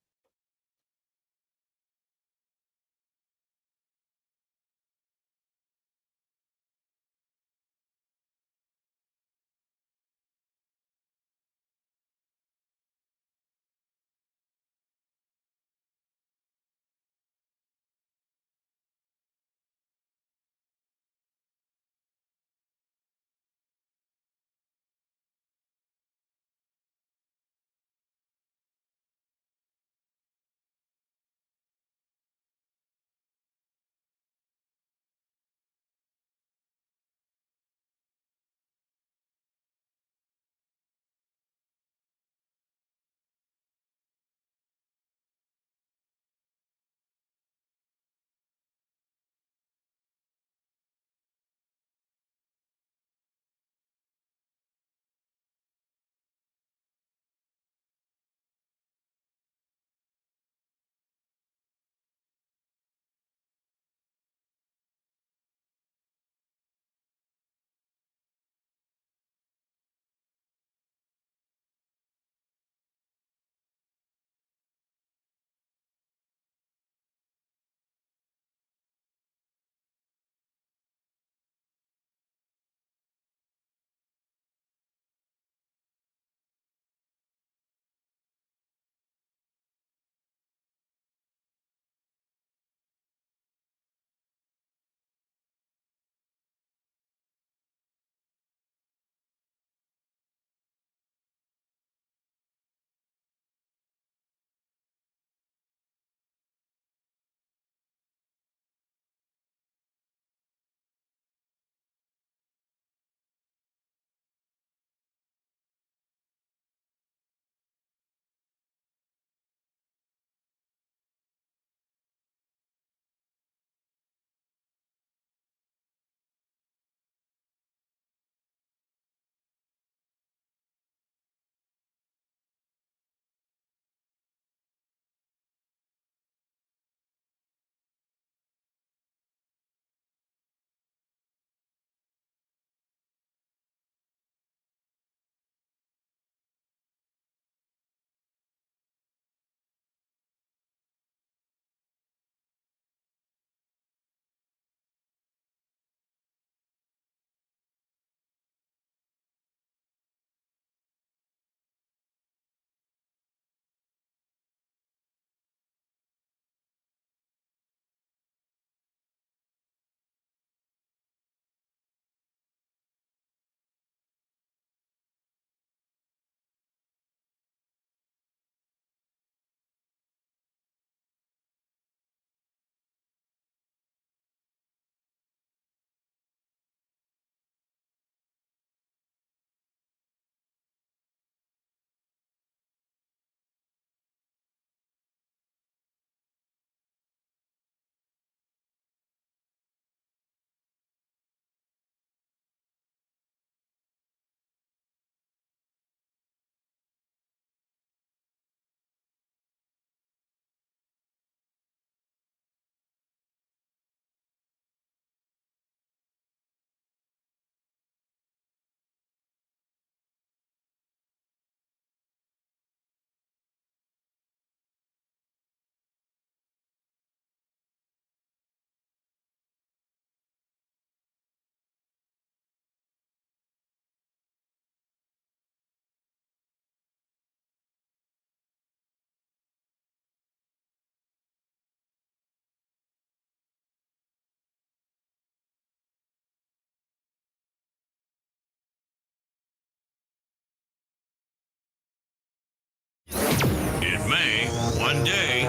may, one day,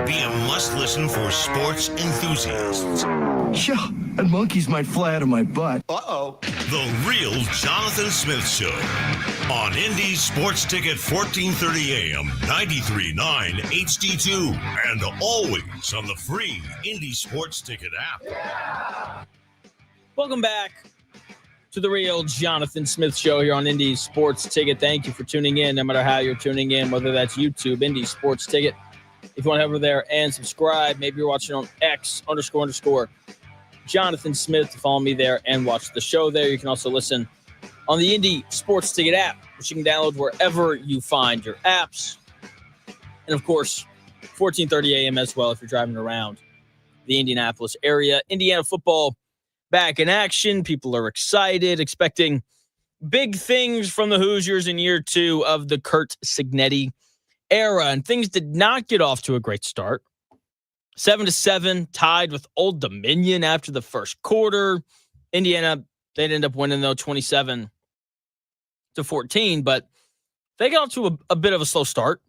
be a must-listen for sports enthusiasts. Yeah, and monkeys might fly out of my butt. Uh-oh. The Real Jonathan Smith Show on Indy Sports Ticket 1430 AM, 93.9 HD2, and always on the free Indy Sports Ticket app. Welcome back to the Real Jonathan Smith Show here on Indy Sports Ticket. Thank you for tuning in, no matter how you're tuning in, whether that's YouTube, Indy Sports Ticket. If you want to head over there and subscribe, maybe you're watching on X__ Jonathan Smith, to follow me there and watch the show there. You can also listen on the Indy Sports Ticket app, which you can download wherever you find your apps. And, of course, 1430 AM as well if you're driving around the Indianapolis area. Indiana football back in action. People are excited, expecting big things from the Hoosiers in year 2 of the Curt Cignetti era. And things did not get off to a great start. 7-7, tied with Old Dominion after the first quarter. Indiana, they'd end up winning, though, 27-14. But they got off to a bit of a slow start.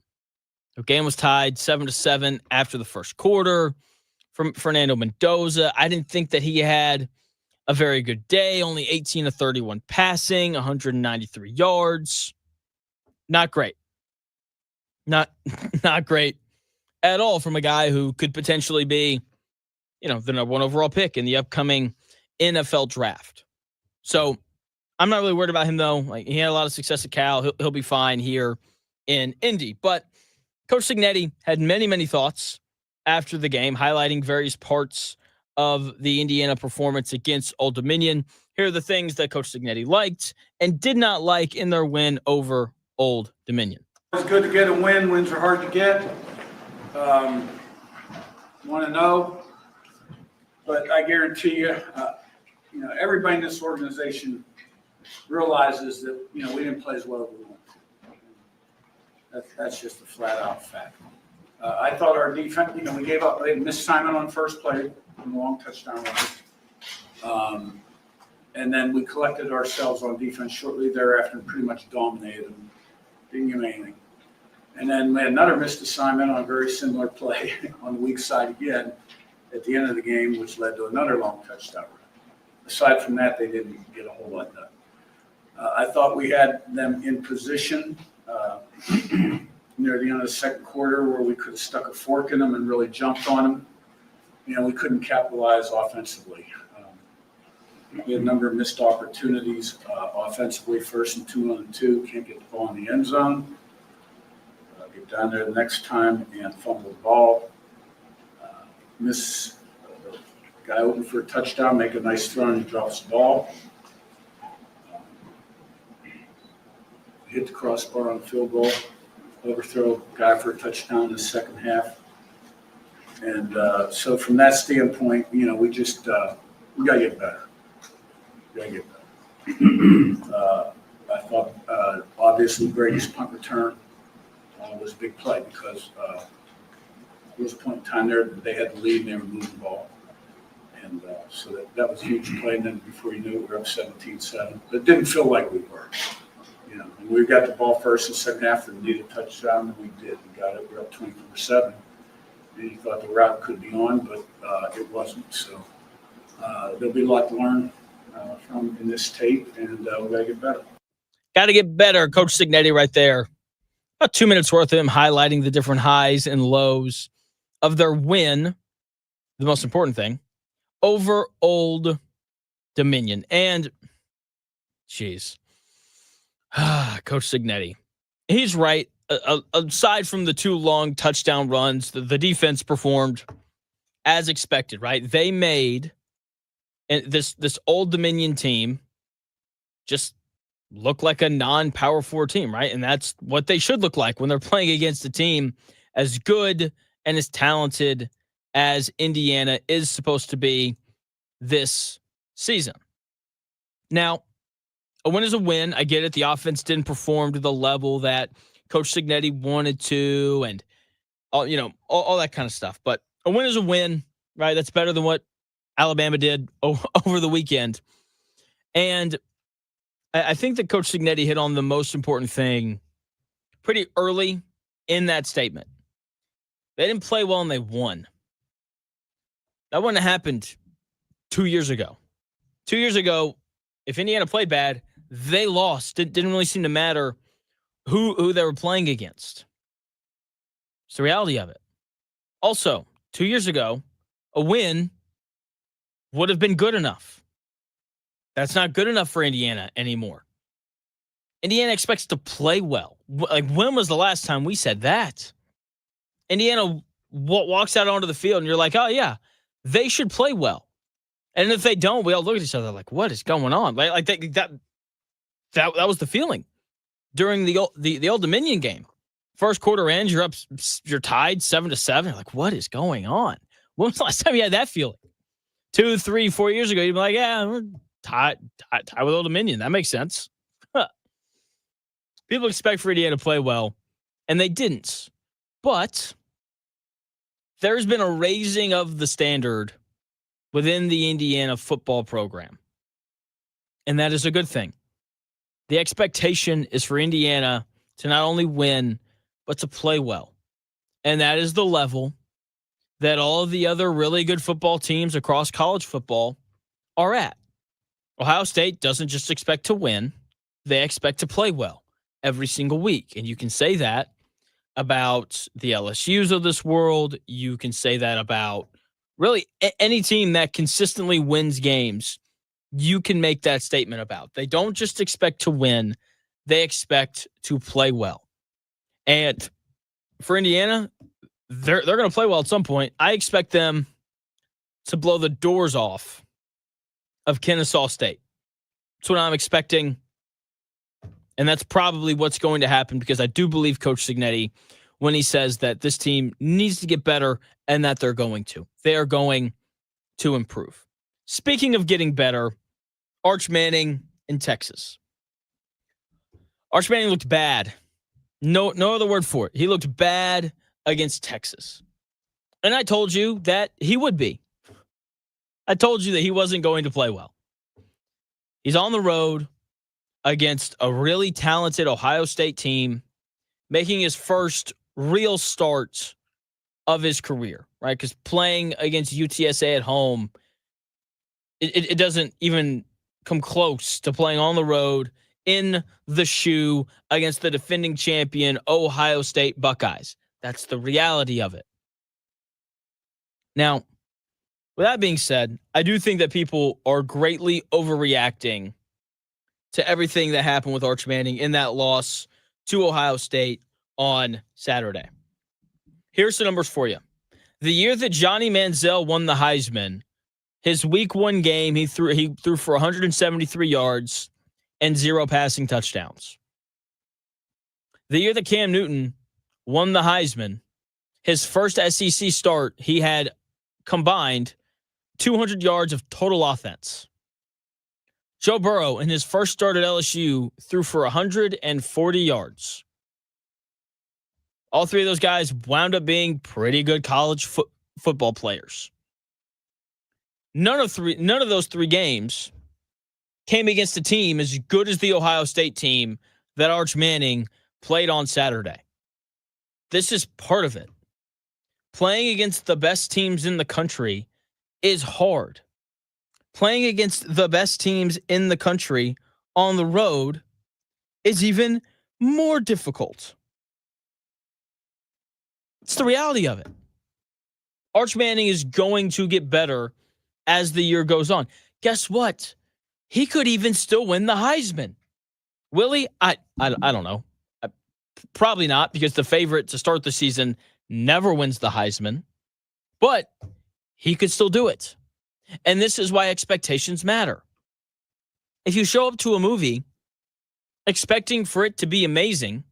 The game was tied 7-7 after the first quarter. From Fernando Mendoza, I didn't think that he had a very good day. Only 18 of 31 passing, 193 yards. Not great. Not great at all from a guy who could potentially be, the number 1 overall pick in the upcoming NFL draft. So I'm not really worried about him, though. Like, he had a lot of success at Cal. He'll be fine here in Indy. But Coach Cignetti had many, many thoughts after the game, highlighting various parts of the Indiana performance against Old Dominion. Here are the things that Coach Cignetti liked and did not like in their win over Old Dominion. It's good to get a win. Wins are hard to get. Want to know, but I guarantee you, everybody in this organization realizes that, we didn't play as well as we wanted to. That's just a flat-out fact. I thought our defense, we gave up. They had missed Simon on first play, on the long touchdown run. And then we collected ourselves on defense shortly thereafter and pretty much dominated them. Didn't give them anything. And then we had another missed assignment on a very similar play on the weak side again at the end of the game, which led to another long touchdown run. Aside from that, they didn't get a whole lot done. I thought we had them in position near the end of the second quarter where we could have stuck a fork in them and really jumped on them. We couldn't capitalize offensively. We had a number of missed opportunities offensively, 1st and 2-on-2, can't get the ball in the end zone. Get down there the next time and fumble the ball. Miss the guy open for a touchdown, make a nice throw, and he drops the ball. Hit the crossbar on the field goal. Overthrow guy for a touchdown in the second half. And so from that standpoint, we just we got to get better. I thought obviously Brady's punt return was a big play because there was a point in time there that they had the lead and they were moving the ball. And so that was a huge play. And then before you knew it, we were up 17-7. But it didn't feel like we were. And we got the ball first and second half and needed a touchdown, and we did. We got it. We're up 24-7. And you thought the route could be on, but it wasn't. So there'll be a lot to learn from in this tape, and we got to get better. Got to get better. Coach Cignetti right there. About 2 minutes worth of him highlighting the different highs and lows of their win, the most important thing, over Old Dominion. And, geez, Coach Cignetti, he's right. Aside from the 2 long touchdown runs, the defense performed as expected, right? They made this Old Dominion team just look like a non-Power 4 team, right? And that's what they should look like when they're playing against a team as good and as talented as Indiana is supposed to be this season. Now, a win is a win. I get it. The offense didn't perform to the level that Coach Cignetti wanted to, and all that kind of stuff. But a win is a win, right? That's better than what Alabama did over the weekend. And I think that Coach Cignetti hit on the most important thing pretty early in that statement. They didn't play well and they won. That wouldn't have happened 2 years ago. 2 years ago, if Indiana played bad, they lost. It didn't really seem to matter who they were playing against. It's the reality of it. Also, 2 years ago, a win would have been good enough. That's not good enough for Indiana anymore. Indiana expects to play well. Like, when was the last time we said that? Indiana walks out onto the field, and you're like, oh, yeah, they should play well. And if they don't, we all look at each other like, what is going on? Like that was the feeling during the Old Dominion game. First quarter ends, you're tied 7-7. You're like, what is going on? When was the last time you had that feeling? 2, 3, 4 years ago, you'd be like, yeah, we're tied with Old Dominion. That makes sense. People expect for Indiana to play well, and they didn't. But there's been a raising of the standard within the Indiana football program. And that is a good thing. The expectation is for Indiana to not only win, but to play well. And that is the level that all of the other really good football teams across college football are at. Ohio State doesn't just expect to win. They expect to play well every single week. And you can say that about the LSUs of this world. You can say that about really any team that consistently wins games. You can make that statement about. They don't just expect to win. They expect to play well. And for Indiana, they're going to play well at some point. I expect them to blow the doors off of Kennesaw State. That's what I'm expecting. And that's probably what's going to happen, because I do believe Coach Cignetti when he says that this team needs to get better and that they're going to. They are going to improve. Speaking of getting better, Arch Manning in Texas. Arch Manning looked bad. No other word for it. He looked bad against Texas. And I told you that he would be. I told you that he wasn't going to play well. He's on the road against a really talented Ohio State team, making his first real start of his career, right? Because playing against UTSA at home, it doesn't even come close to playing on the road in the shoe against the defending champion Ohio State Buckeyes. That's the reality of it. Now, with that being said, I do think that people are greatly overreacting to everything that happened with Arch Manning in that loss to Ohio State on Saturday. Here's the numbers for you. The year that Johnny Manziel won the Heisman, his week 1 game, he threw for 173 yards and 0 passing touchdowns. The year that Cam Newton won the Heisman, his first SEC start, he had combined 200 yards of total offense. Joe Burrow, in his first start at LSU, threw for 140 yards. All three of those guys wound up being pretty good college football players. None of those 3 games came against a team as good as the Ohio State team that Arch Manning played on Saturday. This is part of it. Playing against the best teams in the country is hard. Playing against the best teams in the country on the road is even more difficult. It's the reality of it. Arch Manning is going to get better as the year goes on. Guess what? He could even still win the Heisman. Will he? I don't know. Probably not, because the favorite to start the season never wins the Heisman. But he could still do it. And this is why expectations matter. If you show up to a movie expecting for it to be amazing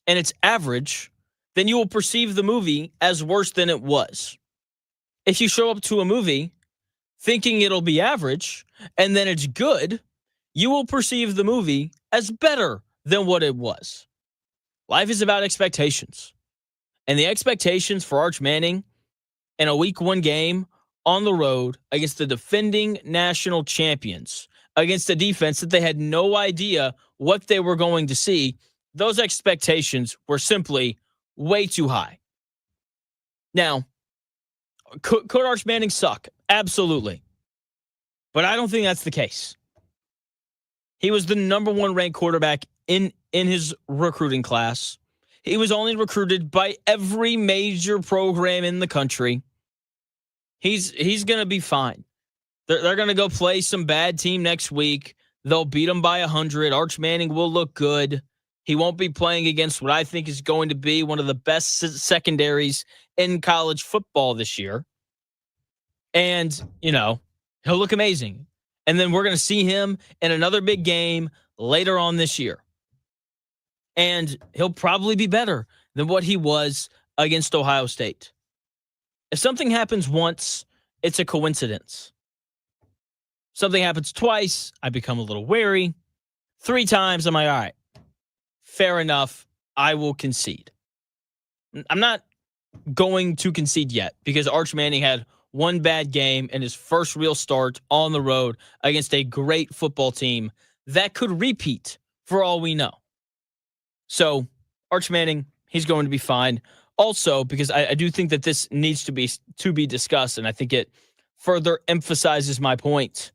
and it's average, then you will perceive the movie as worse than it was. If you show up to a movie thinking it'll be average and then it's good, you will perceive the movie as better than what it was. Life is about expectations. And the expectations for Arch Manning in a week 1 game on the road against the defending national champions, against a defense that they had no idea what they were going to see, those expectations were simply way too high. Now, could Arch Manning suck? Absolutely. But I don't think that's the case. He was the number 1 ranked quarterback in his recruiting class. He was only recruited by every major program in the country. He's going to be fine. They're going to go play some bad team next week. They'll beat them by 100. Arch Manning will look good. He won't be playing against what I think is going to be one of the best secondaries in college football this year. And, he'll look amazing. And then we're going to see him in another big game later on this year. And he'll probably be better than what he was against Ohio State. If something happens once, it's a coincidence. Something happens twice, I become a little wary. 3 times, I'm like, all right, fair enough, I will concede. I'm not going to concede yet because Arch Manning had one bad game in his first real start on the road against a great football team that could repeat for all we know. So Arch Manning, he's going to be fine. Also, because I do think that this needs to be discussed, and I think it further emphasizes my point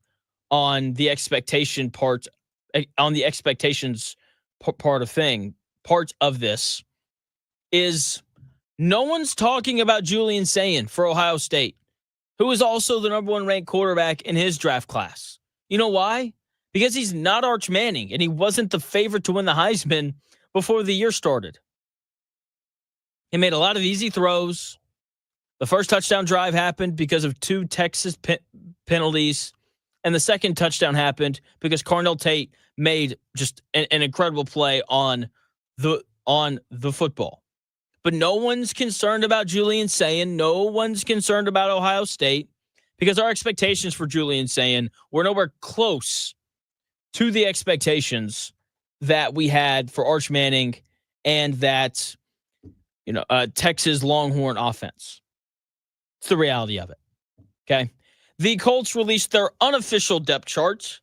on the expectations part of this is no one's talking about Julian Sayin for Ohio State, who is also the number 1 ranked quarterback in his draft class. You know why? Because he's not Arch Manning, and he wasn't the favorite to win the Heisman before the year started. He made a lot of easy throws. The first touchdown drive happened because of 2 Texas penalties, and the second touchdown happened because Carnell Tate made just an incredible play on the football. But no one's concerned about Julian Sayin. No one's concerned about Ohio State because our expectations for Julian Sayin were nowhere close to the expectations that we had for Arch Manning and that Texas Longhorn offense. It's the reality of it. Okay. The Colts released their unofficial depth chart.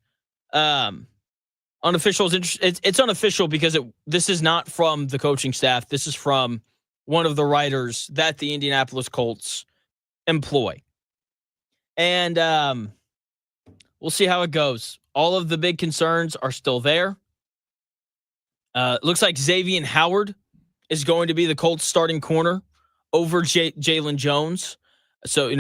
Unofficial is interesting. It's unofficial because this is not from the coaching staff. This is from one of the writers that the Indianapolis Colts employ. And we'll see how it goes. All of the big concerns are still there. Looks like Xavier Howard is going to be the Colts starting corner over Jalen Jones. So,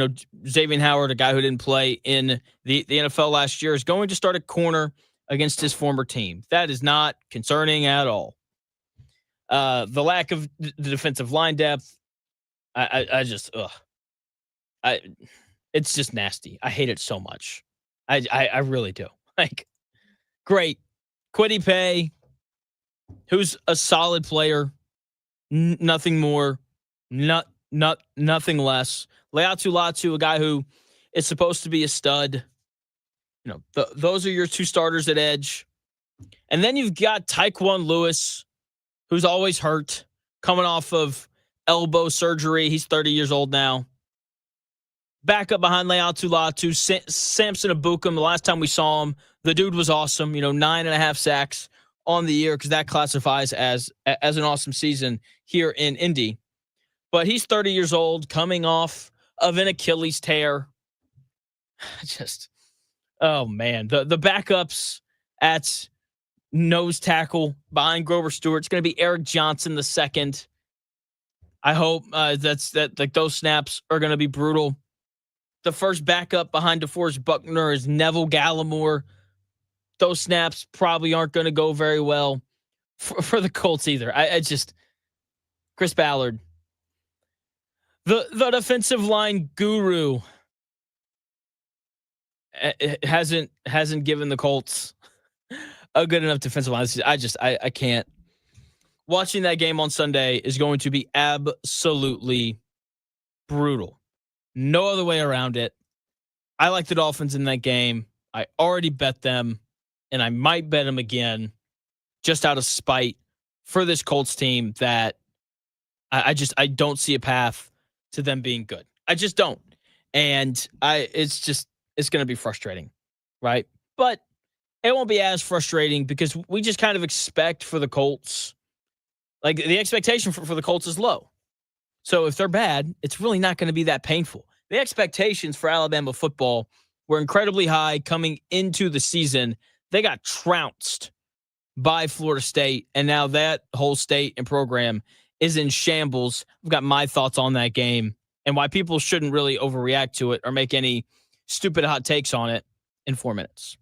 Xavier Howard, a guy who didn't play in the NFL last year, is going to start a corner against his former team. That is not concerning at all. The lack of the defensive line depth, it's just nasty. I hate it so much. I really do. Great. Kwity Paye, who's a solid player, nothing more, nothing less. Leatu Latu, a guy who is supposed to be a stud. Those are your 2 starters at edge. And then you've got Tyquan Lewis, who's always hurt, coming off of elbow surgery. He's 30 years old now. Back up behind Leatu Latu, Samson Abukum. The last time we saw him, the dude was awesome. 9.5 sacks on the year because that classifies as an awesome season here in Indy. But he's 30 years old, coming off of an Achilles tear. Oh man, the backups at nose tackle behind Grover Stewart. It's going to be Eric Johnson II. I hope those snaps are going to be brutal. The first backup behind DeForest Buckner is Neville Gallimore. Those snaps probably aren't going to go very well for the Colts either. Chris Ballard. The defensive line guru hasn't given the Colts a good enough defensive line. I can't. Watching that game on Sunday is going to be absolutely brutal. No other way around it. I like the Dolphins in that game. I already bet them, and I might bet them again just out of spite for this Colts team that I don't see a path to them being good. I just don't. And it's going to be frustrating, right? But it won't be as frustrating because we just kind of expect for the Colts, the expectation for the Colts is low. So if they're bad, it's really not going to be that painful. The expectations for Alabama football were incredibly high coming into the season. They got trounced by Florida State, and now that whole state and program is in shambles. I've got my thoughts on that game and why people shouldn't really overreact to it or make any stupid hot takes on it in 4 minutes.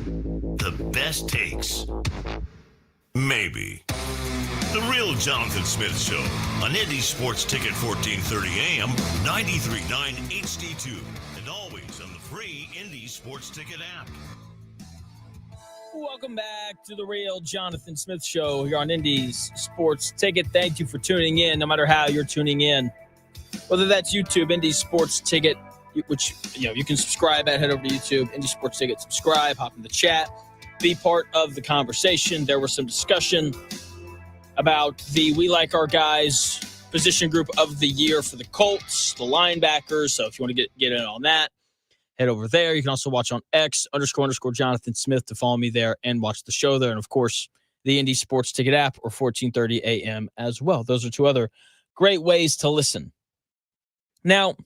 The best takes. Maybe. The Real Jonathan Smith Show on Indy Sports Ticket 1430 AM, 93.9 HD2, and always on the free Indy Sports Ticket app. Welcome back to the Real Jonathan Smith Show here on Indy's Sports Ticket. Thank you for tuning in, no matter how you're tuning in. Whether that's YouTube, Indy Sports Ticket, which you can subscribe at. Head over to YouTube, Indy Sports Ticket, subscribe, hop in the chat, be part of the conversation. There was some discussion about the We Like Our Guys position group of the year for the Colts, the linebackers. So if you want to get in on that, head over there. You can also watch on X __ Jonathan Smith to follow me there and watch the show there. And of course, the Indy Sports Ticket app or 1430 AM as well. Those are two other great ways to listen. Now,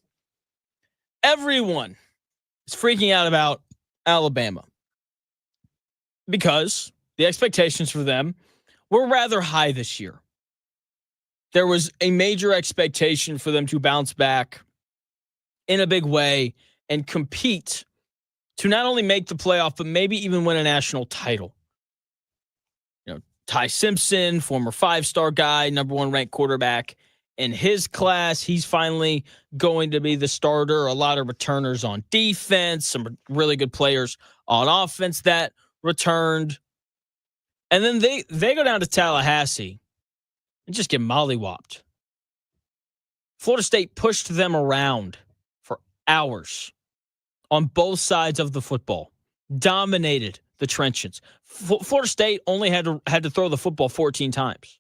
everyone is freaking out about Alabama because the expectations for them were rather high this year. There was a major expectation for them to bounce back in a big way and compete to not only make the playoff, but maybe even win a national title. Ty Simpson, former 5-star guy, number 1 ranked quarterback in his class. He's finally going to be the starter. A lot of returners on defense, some really good players on offense that returned. And then they go down to Tallahassee and just get mollywopped. Florida State pushed them around for hours on both sides of the football, dominated the trenches. Florida State only had to throw the football 14 times.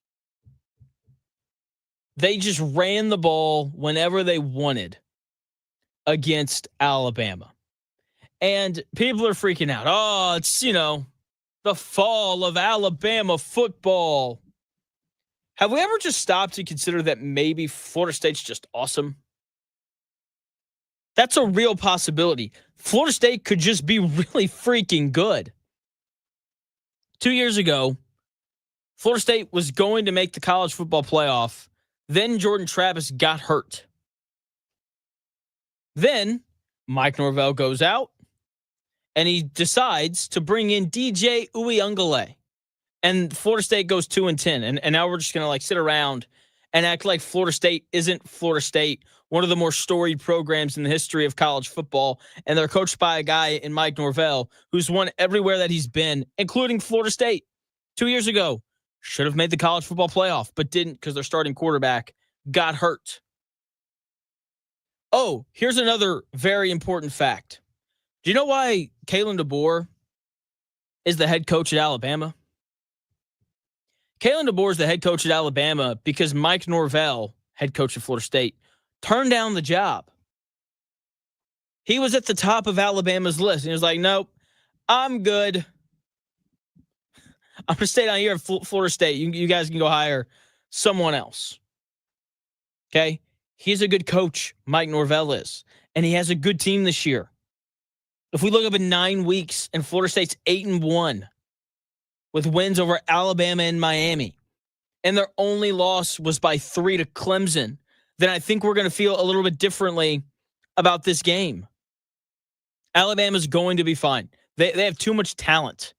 They just ran the ball whenever they wanted against Alabama. And people are freaking out. Oh, it's, the fall of Alabama football. Have we ever just stopped to consider that maybe Florida State's just awesome? That's a real possibility. Florida State could just be really freaking good. 2 years ago, Florida State was going to make the college football playoff. Then Jordan Travis got hurt. Then Mike Norvell goes out, and he decides to bring in DJ Uiagalelei. And Florida State goes 2-10. And now we're just going to sit around and act like Florida State isn't Florida State, one of the more storied programs in the history of college football. And they're coached by a guy in Mike Norvell who's won everywhere that he's been, including Florida State. 2 years ago, should have made the college football playoff, but didn't because their starting quarterback got hurt. Oh, here's another very important fact. Do you know why Kalen DeBoer is the head coach at Alabama? Kalen DeBoer is the head coach at Alabama because Mike Norvell, head coach of Florida State, turned down the job. He was at the top of Alabama's list, and he was like, nope, I'm good. I'm going to stay down here at Florida State. You guys can go hire someone else. Okay? He's a good coach, Mike Norvell is, and he has a good team this year. If we look up in 9 weeks, and Florida State's 8-1 with wins over Alabama and Miami, and their only loss was by 3 to Clemson, then I think we're going to feel a little bit differently about this game. Alabama's going to be fine. They have too much talent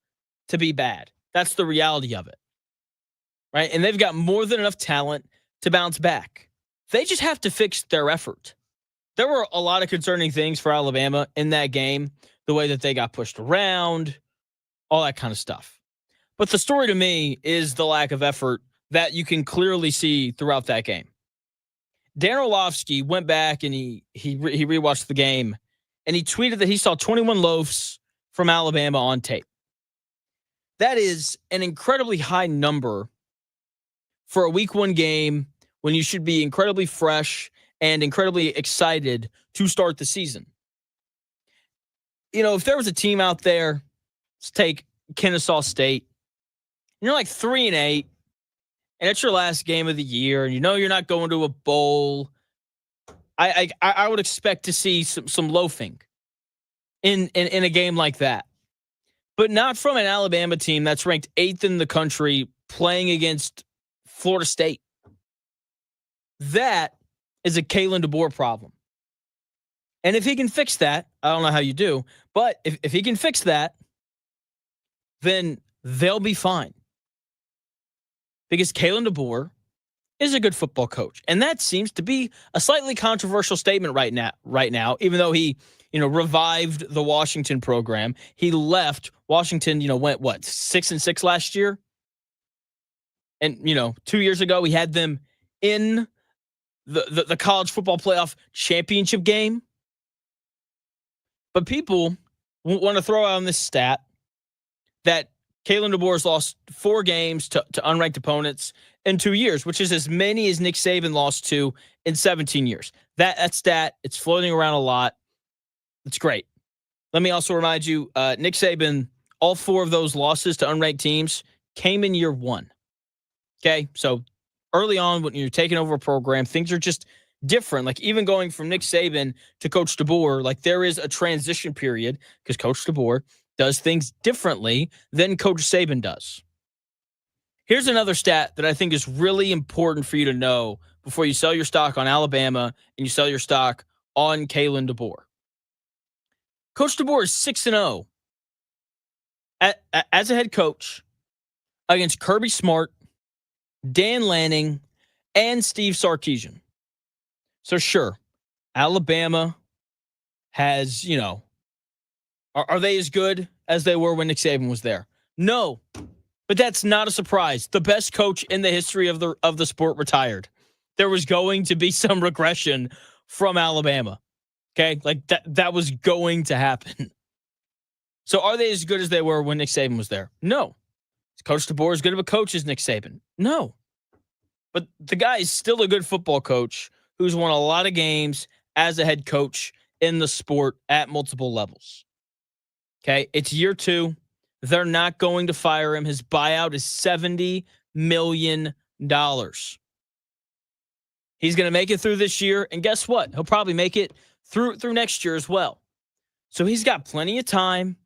to be bad. That's the reality of it. Right? And they've got more than enough talent to bounce back. They just have to fix their effort. There were a lot of concerning things for Alabama in that game, the way that they got pushed around, all that kind of stuff. But the story to me is the lack of effort that you can clearly see throughout that game. Dan Orlovsky went back and he rewatched the game, and he tweeted that he saw 21 loafs from Alabama on tape. That is an incredibly high number for a week 1 game when you should be incredibly fresh and incredibly excited to start the season. If there was a team out there, let's take Kennesaw State, and you're 3-8, and it's your last game of the year, and you're not going to a bowl, I would expect to see some loafing in a game like that. But not from an Alabama team that's ranked 8th in the country playing against Florida State. That is a Kalen DeBoer problem. And if he can fix that, I don't know how you do, but if he can fix that, then they'll be fine. because Kalen DeBoer is a good football coach. And that seems to be a slightly controversial statement right now, even though he, revived the Washington program. He left Washington, went 6-6 last year. And, 2 years ago, he had them in the college football playoff championship game. But people want to throw out on this stat that Kalen DeBoer has lost 4 games to unranked opponents in 2 years, which is as many as Nick Saban lost to in 17 years. That stat, it's floating around a lot. It's great. Let me also remind you, Nick Saban, all 4 of those losses to unranked teams came in year 1. Okay, so early on when you're taking over a program, things are just different. Like even going from Nick Saban to Coach DeBoer, like there is a transition period because Coach DeBoer does things differently than Coach Saban does. Here's another stat that I think is really important for you to know before you sell your stock on Alabama and you sell your stock on Kalen DeBoer. Coach DeBoer is 6-0 as a head coach against Kirby Smart, Dan Lanning, and Steve Sarkisian. So sure, Alabama has, are they as good as they were when Nick Saban was there? No, but that's not a surprise. The best coach in the history of the sport retired. There was going to be some regression from Alabama. Okay, like that was going to happen. So are they as good as they were when Nick Saban was there? No. Is Coach DeBoer as good of a coach as Nick Saban? No. But the guy is still a good football coach who's won a lot of games as a head coach in the sport at multiple levels. Okay, it's year 2. They're not going to fire him. His buyout is $70 million. He's going to make it through this year, and guess what? He'll probably make it through next year as well. So he's got plenty of time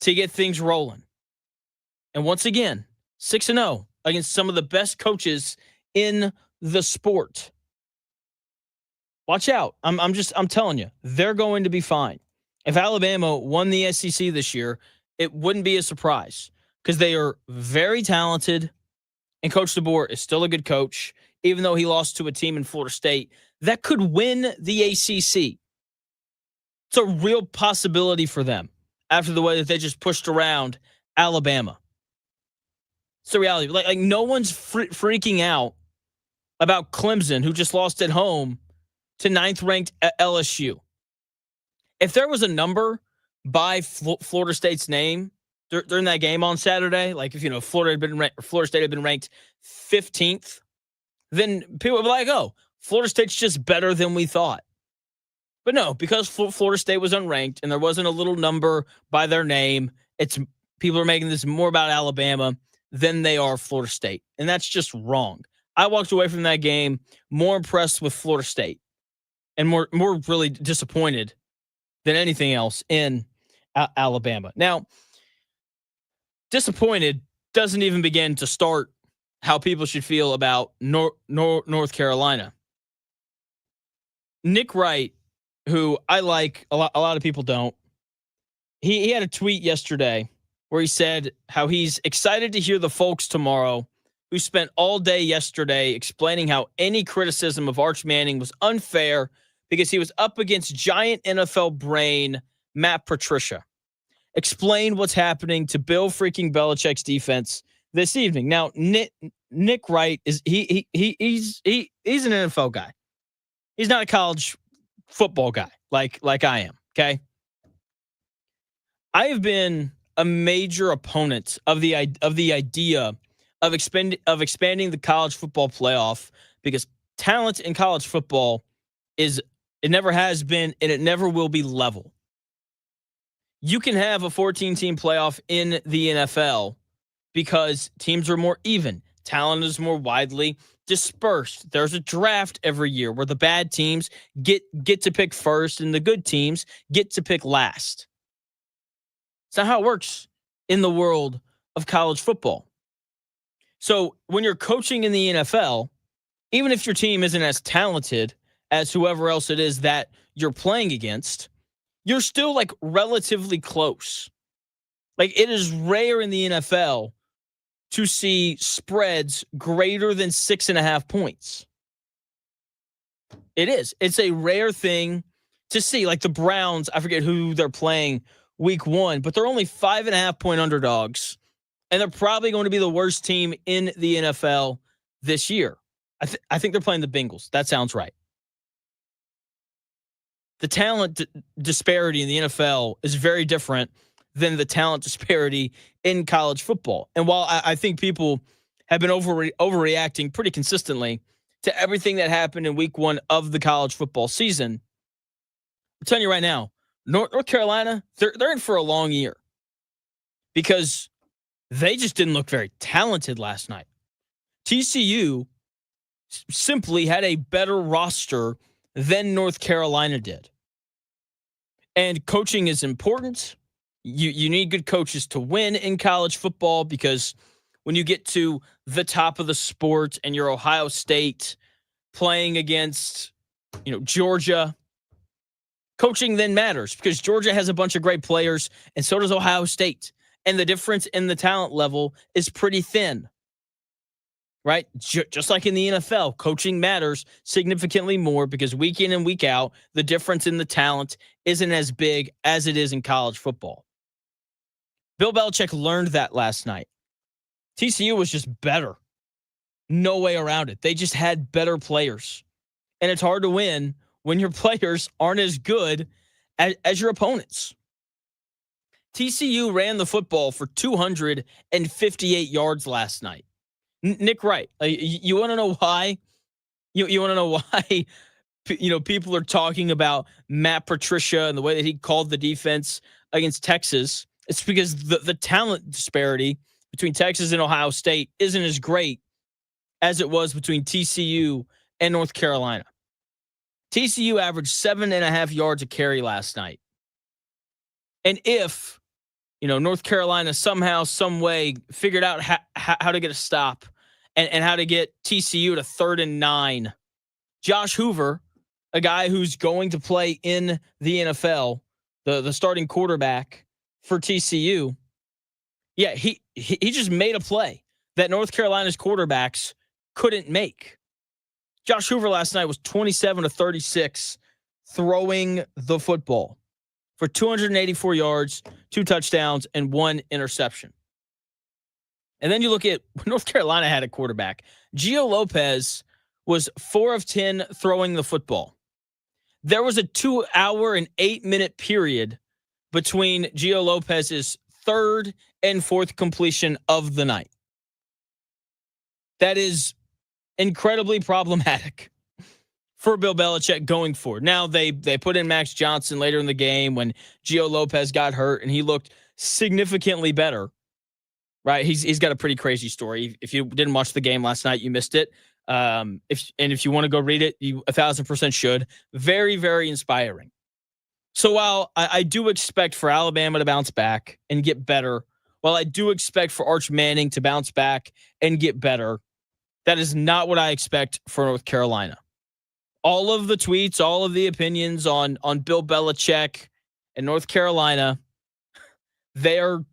to get things rolling. And once again, 6-0 against some of the best coaches in the sport. Watch out. I'm telling you, they're going to be fine. If Alabama won the SEC this year, it wouldn't be a surprise because they are very talented and Coach DeBoer is still a good coach, even though he lost to a team in Florida State that could win the ACC. It's a real possibility for them after the way that they just pushed around Alabama. It's the reality. Like no one's freaking out about Clemson, who just lost at home to 9th-ranked LSU. If there was a number by Florida State's name during that game on Saturday, like if Florida State had been ranked 15th, then people would be like, "Oh, Florida State's just better than we thought." But no, because Florida State was unranked and there wasn't a little number by their name, it's people are making this more about Alabama than they are Florida State, and that's just wrong. I walked away from that game more impressed with Florida State and more really disappointed than anything else in Alabama. Now, disappointed doesn't even begin to start how people should feel about North Carolina. Nick Wright, who I like, a lot of people don't, he had a tweet yesterday where he said how he's excited to hear the folks tomorrow who spent all day yesterday explaining how any criticism of Arch Manning was unfair because he was up against giant NFL brain Matt Patricia. Explain what's happening to Bill freaking Belichick's defense this evening. Now, Nick Wright is he's an NFL guy. He's not a college football guy like I am. Okay, I have been a major opponent of the idea of expanding the college football playoff because talent in college football it never has been and it never will be level. You can have a 14-team playoff in the NFL because teams are more even. Talent is more widely dispersed. There's a draft every year where the bad teams get to pick first and the good teams get to pick last. It's not how it works in the world of college football. So when you're coaching in the NFL, even if your team isn't as talented as whoever else it is that you're playing against, you're still like relatively close. Like it is rare in the NFL to see spreads greater than 6.5 points. It is. It's a rare thing to see. Like the Browns, I forget who they're playing week 1, but they're only 5.5 point underdogs. And they're probably going to be the worst team in the NFL this year. I think they're playing the Bengals. That sounds right. The talent disparity in the NFL is very different than the talent disparity in college football. And while I think people have been overreacting pretty consistently to everything that happened in week 1 of the college football season, I'm telling you right now, North Carolina, they're in for a long year because they just didn't look very talented last night. TCU simply had a better roster than North Carolina did. And coaching is important. You need good coaches to win in college football because when you get to the top of the sport and you're Ohio State playing against, Georgia, coaching then matters because Georgia has a bunch of great players and so does Ohio State. And the difference in the talent level is pretty thin, right? Just like in the NFL, coaching matters significantly more because week in and week out, the difference in the talent isn't as big as it is in college football. Bill Belichick learned that last night. TCU was just better. No way around it. They just had better players. And it's hard to win when your players aren't as good as your opponents. TCU ran the football for 258 yards last night. Nick Wright, you want to know why? You want to know why? People are talking about Matt Patricia and the way that he called the defense against Texas. It's because the talent disparity between Texas and Ohio State isn't as great as it was between TCU and North Carolina. TCU averaged 7.5 yards a carry last night. And if North Carolina somehow, some way figured out how to get a stop and how to get TCU to 3rd and 9. Josh Hoover, a guy who's going to play in the NFL, the starting quarterback for TCU, he just made a play that North Carolina's quarterbacks couldn't make. Josh Hoover last night was 27 of 36 throwing the football for 284 yards, 2 touchdowns, and 1 interception. And then you look at North Carolina had a quarterback. Gio Lopez was 4 of 10 throwing the football. There was a 2-hour and 8-minute period between Gio Lopez's 3rd and 4th completion of the night. That is incredibly problematic for Bill Belichick going forward. Now, they put in Max Johnson later in the game when Gio Lopez got hurt, and he looked significantly better, right? He's got a pretty crazy story. If you didn't watch the game last night, you missed it. If you want to go read it, you 1,000% should. Very, very inspiring. So while I do expect for Alabama to bounce back and get better, while I do expect for Arch Manning to bounce back and get better, that is not what I expect for North Carolina. All of the tweets, all of the opinions on Bill Belichick and North Carolina, they're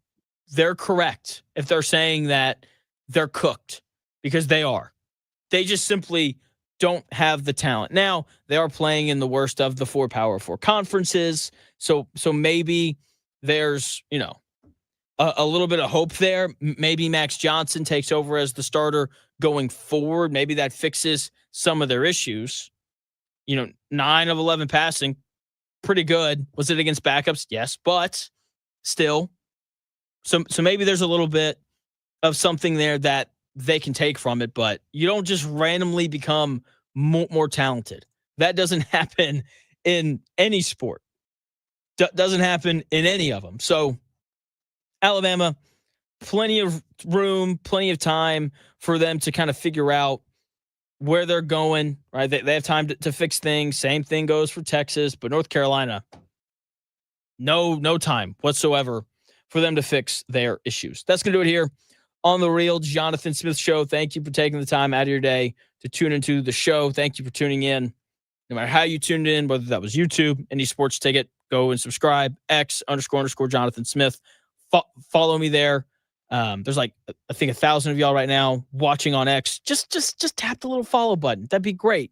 correct if they're saying that they're cooked, because they are. They just simply don't have the talent. Now, they are playing in the worst of the 4 Power 4 conferences, so maybe there's, a little bit of hope there. Maybe Max Johnson takes over as the starter going forward. Maybe that fixes some of their issues. 9 of 11 passing, pretty good. Was it against backups? Yes, but still. So maybe there's a little bit of something there that they can take from it, but you don't just randomly become more talented. That doesn't happen in any sport. Doesn't happen in any of them. So Alabama, plenty of room, plenty of time for them to kind of figure out where they're going, right? They have time to fix things. Same thing goes for Texas, but North Carolina, no time whatsoever for them to fix their issues. That's going to do it here on The Real Jonathan Smith Show. Thank you for taking the time out of your day to tune into the show. Thank you for tuning in. No matter how you tuned in, whether that was YouTube, Indie Sports Ticket, go and subscribe. X __ Jonathan Smith. Follow me there. There's like, I think 1,000 of y'all right now watching on X. Just tap the little follow button. That'd be great.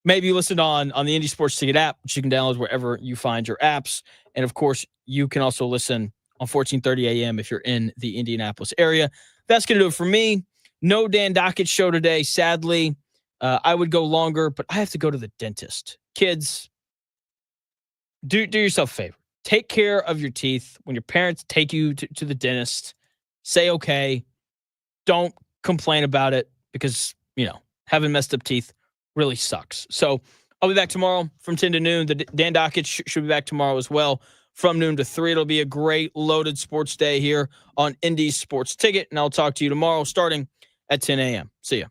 Maybe listen on the Indy Sports Ticket app, which you can download wherever you find your apps. And of course, you can also listen on 14:30 a.m. if you're in the Indianapolis area. That's going to do it for me. No Dan Dockett show today, sadly. I would go longer, but I have to go to the dentist. Kids, do yourself a favor. Take care of your teeth. When your parents take you to the dentist, say okay. Don't complain about it because, having messed up teeth really sucks. So I'll be back tomorrow from 10 to noon. The Dan Dockett should be back tomorrow as well from noon to 3. It'll be a great loaded sports day here on Indy Sports Ticket, and I'll talk to you tomorrow starting at 10 a.m. See ya.